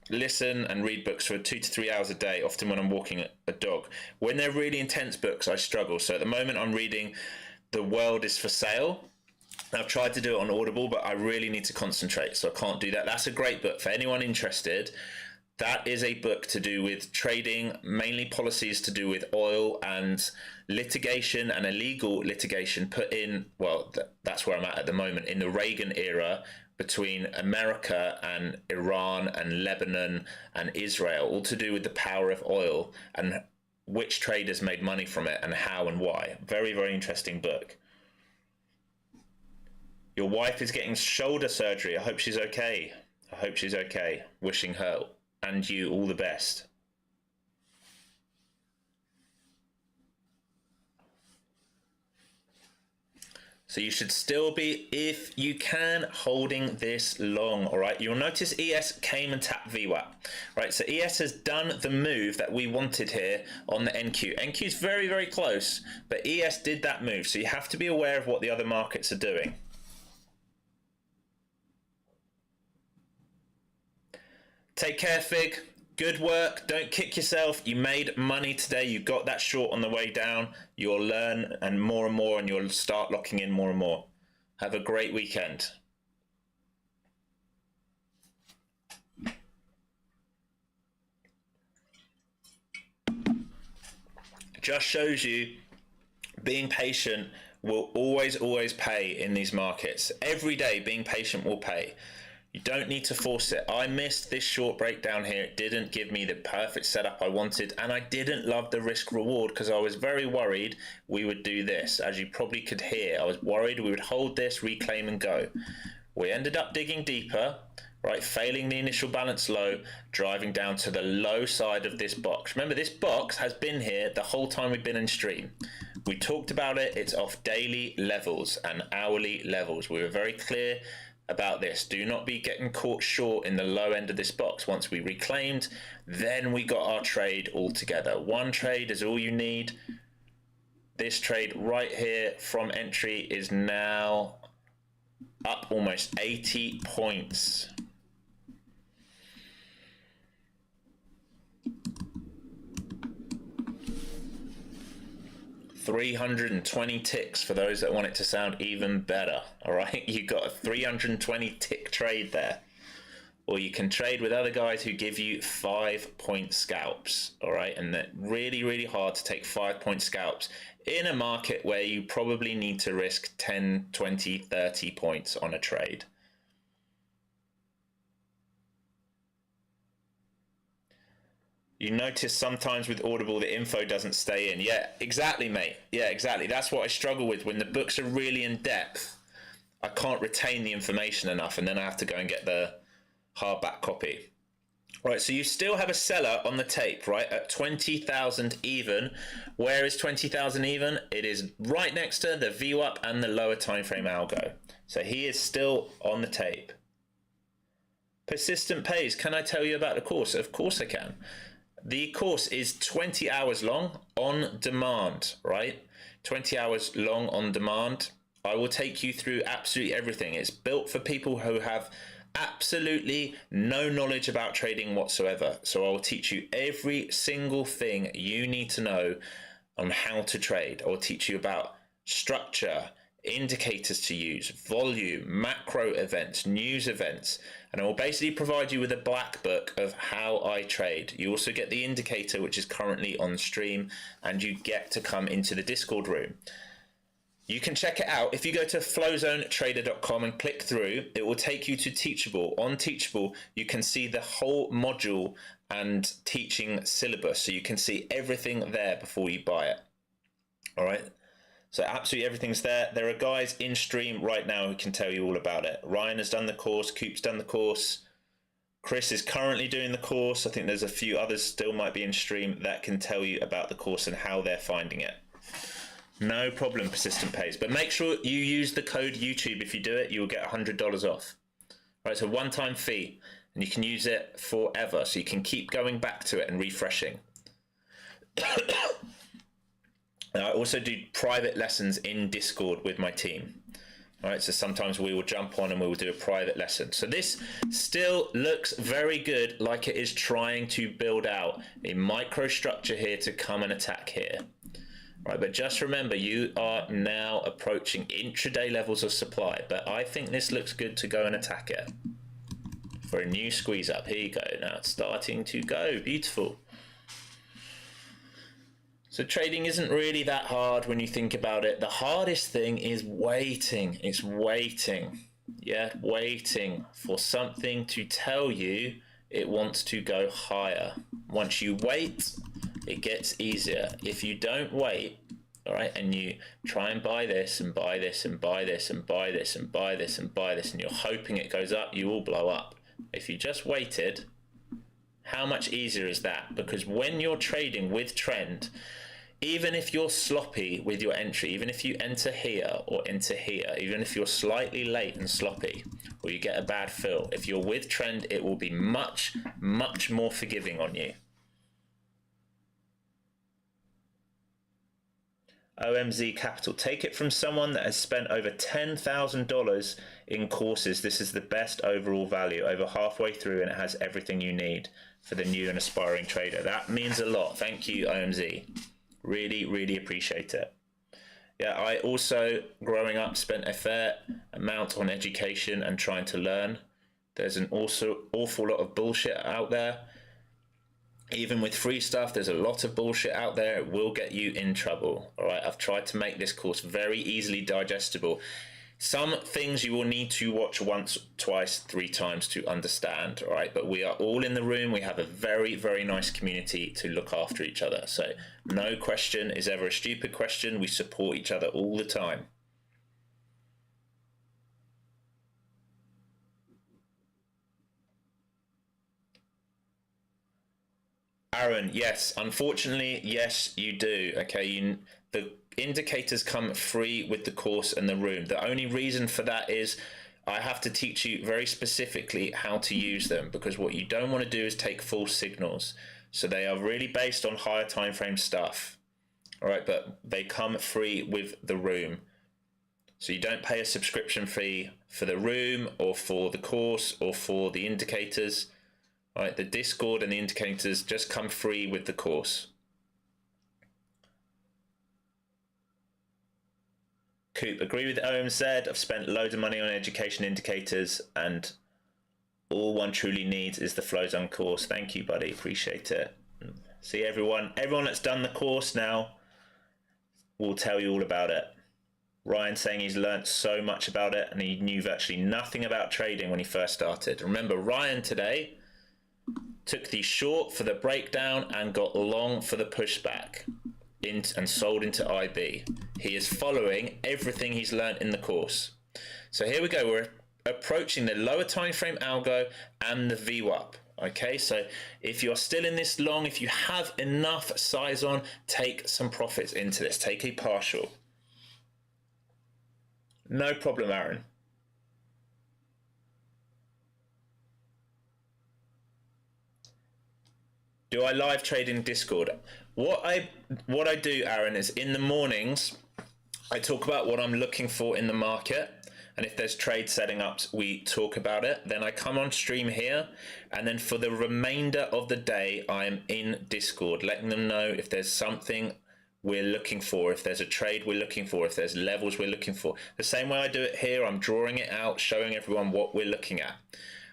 listen and read books for 2 to 3 hours a day, often when I'm walking a dog. When they're really intense books, I struggle. So at the moment I'm reading The World is for Sale. I've tried to do it on Audible, but I really need to concentrate, so I can't do that. That's a great book for anyone interested. That is a book to do with trading, mainly policies to do with oil and litigation and illegal litigation put in, well, that's where I'm at the moment, in the Reagan era, between America and Iran and Lebanon and Israel, all to do with the power of oil and which traders made money from it and how and why. Very, very interesting book. Your wife is getting shoulder surgery. I hope she's okay. I hope she's okay. Wishing her and you all the best. So you should still be, if you can, holding this long, all right? You'll notice ES came and tapped VWAP, right? So ES has done the move that we wanted here on the NQ. NQ is very, very close, but ES did that move. So you have to be aware of what the other markets are doing. Take care, Fig. Good work. Don't kick yourself. You made money today. You got that short on the way down. You'll learn and more, and you'll start locking in more and more. Have a great weekend. Just shows you being patient will always pay in these markets. Every day being patient will pay. You don't need to force it. I missed this short breakdown here. It didn't give me the perfect setup I wanted, and I didn't love the risk reward because I was very worried we would do this. As you probably could hear, I was worried we would hold this, reclaim and go. We ended up digging deeper, right, failing the initial balance low, driving down to the low side of this box. Remember, this box has been here the whole time we've been in stream. We talked about it. It's off daily levels and hourly levels. We were very clear about this. Do not be getting caught short in the low end of this box. Once we reclaimed, then we got our trade all together. One trade is all you need. This trade right here from entry is now up almost 80 points. $320 ticks for those that want it to sound even better. All right, you got a 320 tick trade there. Or you can trade with other guys who give you 5-point scalps. All right, and they're really, really hard to take 5-point scalps in a market where you probably need to risk 10, 20, 30 points on a trade. You notice sometimes with Audible, the info doesn't stay in. Yeah, exactly, mate. Yeah, exactly. That's what I struggle with. When the books are really in depth, I can't retain the information enough, and then I have to go and get the hardback copy. Right, so you still have a seller on the tape, right, at 20,000 even. Where is 20,000 even? It is right next to the VWAP and the lower time frame algo. So he is still on the tape. Persistent pays. Can I tell you about the course? Of course I can. The course is 20 hours long on demand, right? 20 hours long on demand. I will take you through absolutely everything. It's built for people who have absolutely no knowledge about trading whatsoever. So I will teach you every single thing you need to know on how to trade. I will teach you about structure, indicators to use, volume, macro events, news events, and I will basically provide you with a black book of how I trade. You also get the indicator, which is currently on stream, and you get to come into the Discord room. You can check it out. If you go to flowzonetrader.com and click through, it will take you to Teachable. On Teachable, you can see the whole module and teaching syllabus, so you can see everything there before you buy it. All right. So absolutely everything's there. There are guys in stream right now who can tell you all about it. Ryan has done the course. Coop's done the course. Chris is currently doing the course. I think there's a few others still might be in stream that can tell you about the course and how they're finding it. No problem, persistent pays. But make sure you use the code YouTube. If you do it, you will get $100 off. Right, it's a one-time fee, and you can use it forever. So you can keep going back to it and refreshing. I also do private lessons in Discord with my team. All right, so sometimes we will jump on and we will do a private lesson. So this still looks very good, like it is trying to build out a microstructure here to come and attack here. Right, but just remember, you are now approaching intraday levels of supply, but I think this looks good to go and attack it for a new squeeze up. Here you go. Now it's starting to go. Beautiful. So trading isn't really that hard when you think about it. The hardest thing is waiting. It's waiting. Yeah, waiting for something to tell you it wants to go higher. Once you wait, it gets easier. If you don't wait, all right, and you try and buy this and buy this and buy this and buy this and buy this and buy this, and you're hoping it goes up, you will blow up. If you just waited, how much easier is that? Because when you're trading with trend, even if you're sloppy with your entry, even if you enter here or enter here, even if you're slightly late and sloppy, or you get a bad fill, if you're with trend, it will be much, much more forgiving on you. OMZ Capital, take it from someone that has spent over $10,000 in courses. This is the best overall value, over halfway through, and it has everything you need for the new and aspiring trader. That means a lot. Thank you, OMZ. Really, really appreciate it. Yeah, I also, growing up, spent a fair amount on education and trying to learn. There's an awful lot of bullshit out there. Even with free stuff, there's a lot of bullshit out there. It will get you in trouble. All right, I've tried to make this course very easily digestible. Some things you will need to watch once, twice, 3 times to understand, all right? But we are all in the room. We have a very, very nice community to look after each other. So no question is ever a stupid question. We support each other all the time. Aaron, yes, unfortunately, yes, you do. Okay, the indicators come free with the course and the room. The only reason for that is I have to teach you very specifically how to use them, because what you don't want to do is take false signals. So they are really based on higher time frame stuff. All right, but they come free with the room. So you don't pay a subscription fee for the room or for the course or for the indicators. All right, the Discord and the indicators just come free with the course. Coop, agree with OMZ. I've spent loads of money on education indicators, and all one truly needs is the Flow Zone course. Thank you, buddy. Appreciate it. See, everyone that's done the course now will tell you all about it. Ryan saying he's learned so much about it and he knew virtually nothing about trading when he first started. Remember, Ryan today took the short for the breakdown and got long for the pushback and sold into IB. He is following everything he's learned in the course. So here we go. We're approaching the lower time frame algo and the VWAP. Okay, so if you're still in this long, if you have enough size on, take some profits into this. Take a partial. No problem, Aaron. Do I live trade in Discord? What I do, Aaron, is in the mornings, I talk about what I'm looking for in the market. And if there's trade setting up, we talk about it. Then I come on stream here. And then for the remainder of the day, I'm in Discord, letting them know if there's something we're looking for, if there's a trade we're looking for, if there's levels we're looking for. The same way I do it here, I'm drawing it out, showing everyone what we're looking at.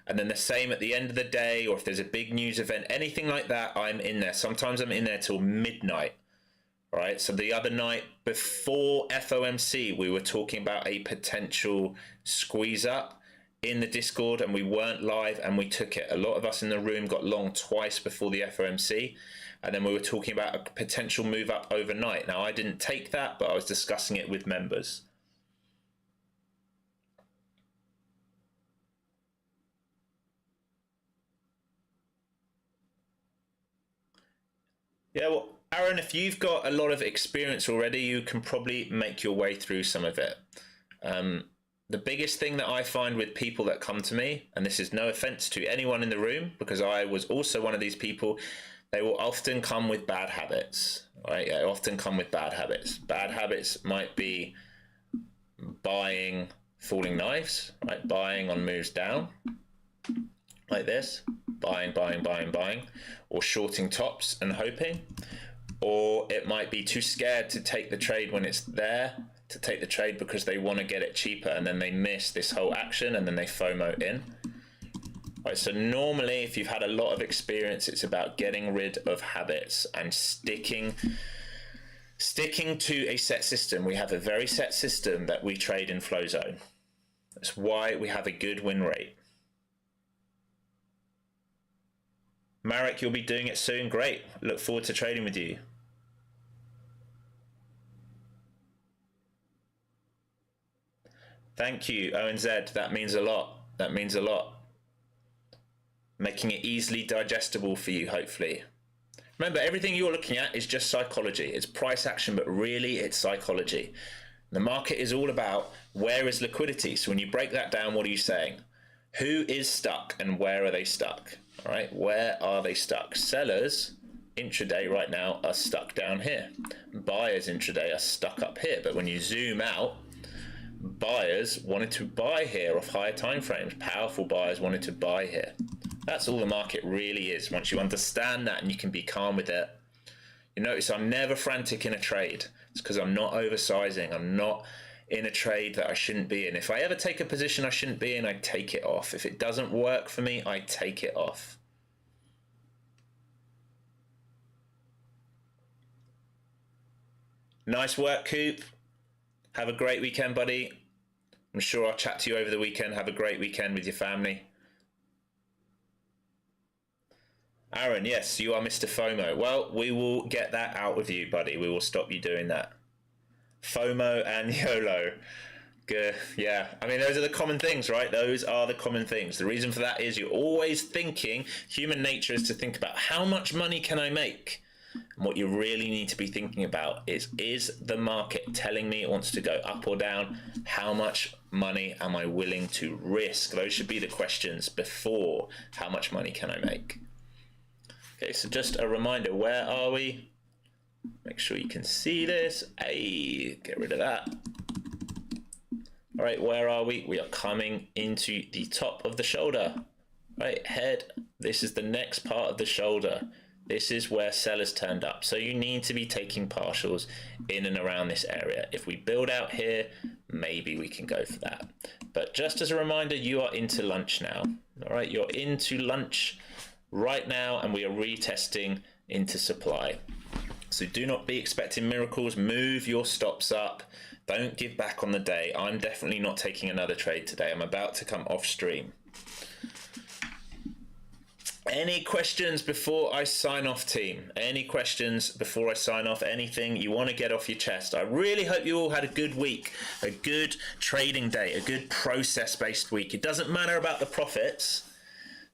And then the same at the end of the day, or if there's a big news event, anything like that, I'm in there. Sometimes I'm in there till midnight. All right, so the other night before FOMC, we were talking about a potential squeeze up in the Discord, and we weren't live and we took it. A lot of us in the room got long twice before the FOMC, and then we were talking about a potential move up overnight. Now, I didn't take that, but I was discussing it with members. Yeah, well, Aaron, if you've got a lot of experience already, you can probably make your way through some of it. The biggest thing that I find with people that come to me, and this is no offense to anyone in the room, because I was also one of these people, they will often come with bad habits, right? Yeah, often come with bad habits. Bad habits might be buying falling knives, right? Buying on moves down, like this, buying, or shorting tops and hoping. Or it might be too scared to take the trade when it's there, to take the trade because they want to get it cheaper, and then they miss this whole action and then they FOMO in. Right, so normally if you've had a lot of experience, it's about getting rid of habits and sticking to a set system. We have a very set system that we trade in Flow Zone. That's why we have a good win rate. Marek, you'll be doing it soon. Great. Look forward to trading with you. Thank you, ONZ. That means a lot. That means a lot. Making it easily digestible for you, hopefully. Remember, everything you're looking at is just psychology. It's price action, but really it's psychology. The market is all about where is liquidity. So when you break that down, what are you saying? Who is stuck and where are they stuck? All right, where are they stuck? Sellers intraday right now are stuck down here. Buyers intraday are stuck up here. But when you zoom out, buyers wanted to buy here off higher time frames. Powerful buyers wanted to buy here. That's all the market really is. Once you understand that and you can be calm with it. You notice I'm never frantic in a trade. It's because I'm not oversizing. I'm not in a trade that I shouldn't be in. If I ever take a position I shouldn't be in, I take it off. If it doesn't work for me, I take it off. Nice work, Coop. Have a great weekend, buddy. I'm sure I'll chat to you over the weekend. Have a great weekend with your family. Aaron, yes, you are Mr. FOMO. Well, we will get that out of you, buddy. We will stop you doing that. FOMO and YOLO. Good. Yeah, I mean, those are the common things, right? Those are the common things. The reason for that is you're always thinking, human nature is to think about how much money can I make? And what you really need to be thinking about is the market telling me it wants to go up or down? How much money am I willing to risk? Those should be the questions before how much money can I make? Okay, so just a reminder, where are we? Make sure you can see this. Hey, get rid of that. All right, where are we? We are coming into the top of the shoulder. Right, head. This is the next part of the shoulder. This is where sellers turned up. So you need to be taking partials in and around this area. If we build out here, maybe we can go for that. But just as a reminder, you are into lunch now. All right, you're into lunch right now, and we are retesting into supply. So do not be expecting miracles. Move your stops up. Don't give back on the day. I'm definitely not taking another trade today. I'm about to come off stream. Any questions before I sign off, team? Any questions before I sign off? Anything you want to get off your chest? I really hope you all had a good week, a good trading day, a good process-based week. It doesn't matter about the profits.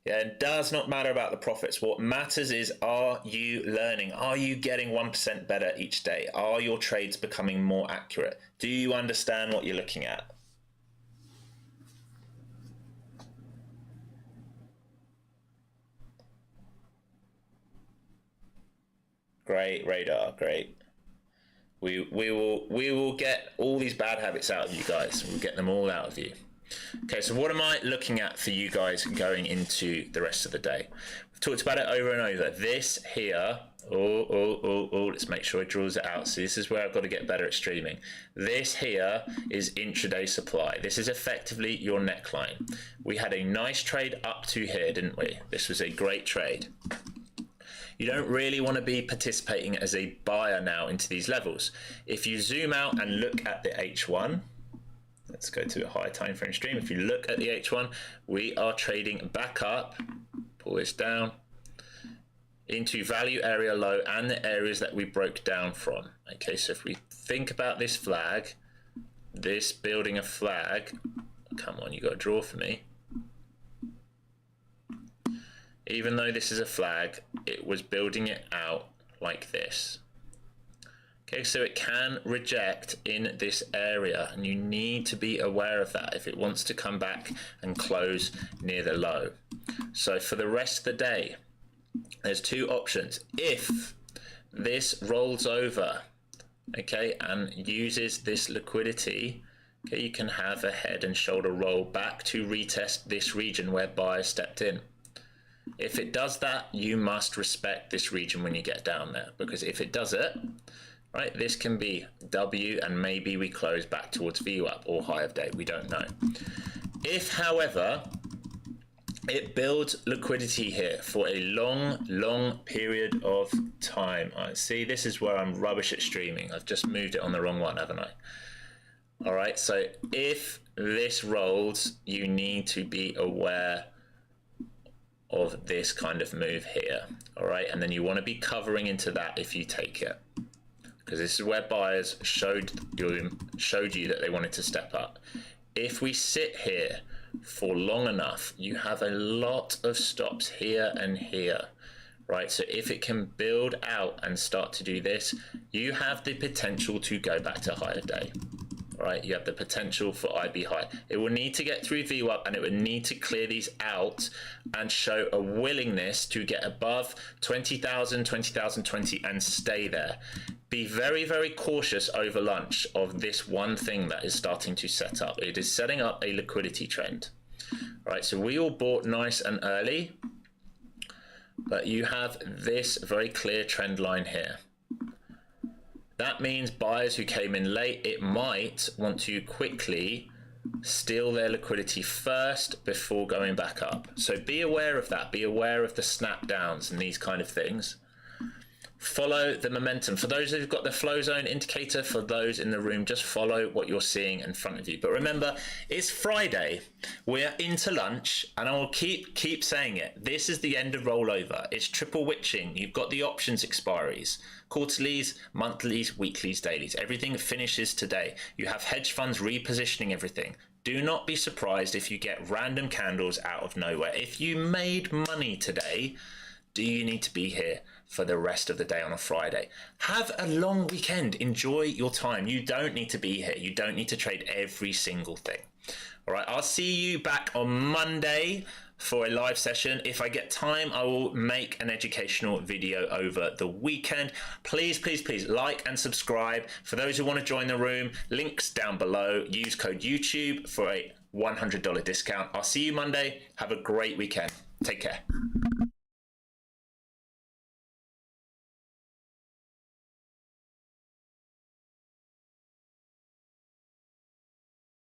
Yeah, it does not matter about the profits. What matters is, are you learning? Are you getting 1% better each day? Are your trades becoming more accurate? Do you understand what you're looking at? Great, Radar, great. We will get all these bad habits out of you guys. We'll get them all out of you. Okay, so what am I looking at for you guys going into the rest of the day? We've talked about it over and over. This here, let's make sure it draws it out. So this is where I've got to get better at streaming. This here is intraday supply. This is effectively your neckline. We had a nice trade up to here, didn't we? This was a great trade. You don't really want to be participating as a buyer now into these levels. If you zoom out and look at the H1, let's go to a high time frame stream. If you look at the H1, we are trading back up, pull this down, into value area low and the areas that we broke down from. Okay, so if we think about this flag, this building a flag, come on, you got to draw for me. Even though this is a flag, it was building it out like this. Okay, so it can reject in this area, and you need to be aware of that if it wants to come back and close near the low. So for the rest of the day, there's two options. If this rolls over, okay, and uses this liquidity, okay, you can have a head and shoulder roll back to retest this region where buyers stepped in. If it does that, you must respect this region when you get down there, because if it does it, right, this can be W and maybe we close back towards VWAP or high of day, we don't know. If, however, it builds liquidity here for a long period of time. See, this is where I'm rubbish at streaming. I've just moved it on the wrong one, haven't I? All right, so if this rolls, you need to be aware of this kind of move here. All right, and then you want to be covering into that if you take it, because this is where buyers showed you that they wanted to step up. If we sit here for long enough, you have a lot of stops here and here, right? So if it can build out and start to do this, you have the potential to go back to higher day. Right, you have the potential for IB high. It will need to get through VWAP and it would need to clear these out and show a willingness to get above 20,000, 20,020 and stay there. Be very cautious over lunch of this one thing that is starting to set up. It is setting up a liquidity trend. All right, so we all bought nice and early, but you have this very clear trend line here. That means buyers who came in late, it might want to quickly steal their liquidity first before going back up. So be aware of that. Be aware of the snap downs and these kind of things. Follow the momentum. For those who've got the flow zone indicator, for those in the room, just follow what you're seeing in front of you. But remember, it's Friday. We're into lunch, and I will keep saying it. This is the end of rollover. It's triple witching. You've got the options expiries, quarterlies, monthlies, weeklies, dailies. Everything finishes today. You have hedge funds repositioning everything. Do not be surprised if you get random candles out of nowhere. If you made money today, do you need to be here for the rest of the day on a Friday? Have a long weekend. Enjoy your time. You don't need to be here. You don't need to trade every single thing. All right, I'll see you back on Monday for a live session. If I get time, I will make an educational video over the weekend. Please, please, please like and subscribe. For those who want to join the room, links down below. Use code YouTube for a $100 discount. I'll see you Monday. Have a great weekend. Take care.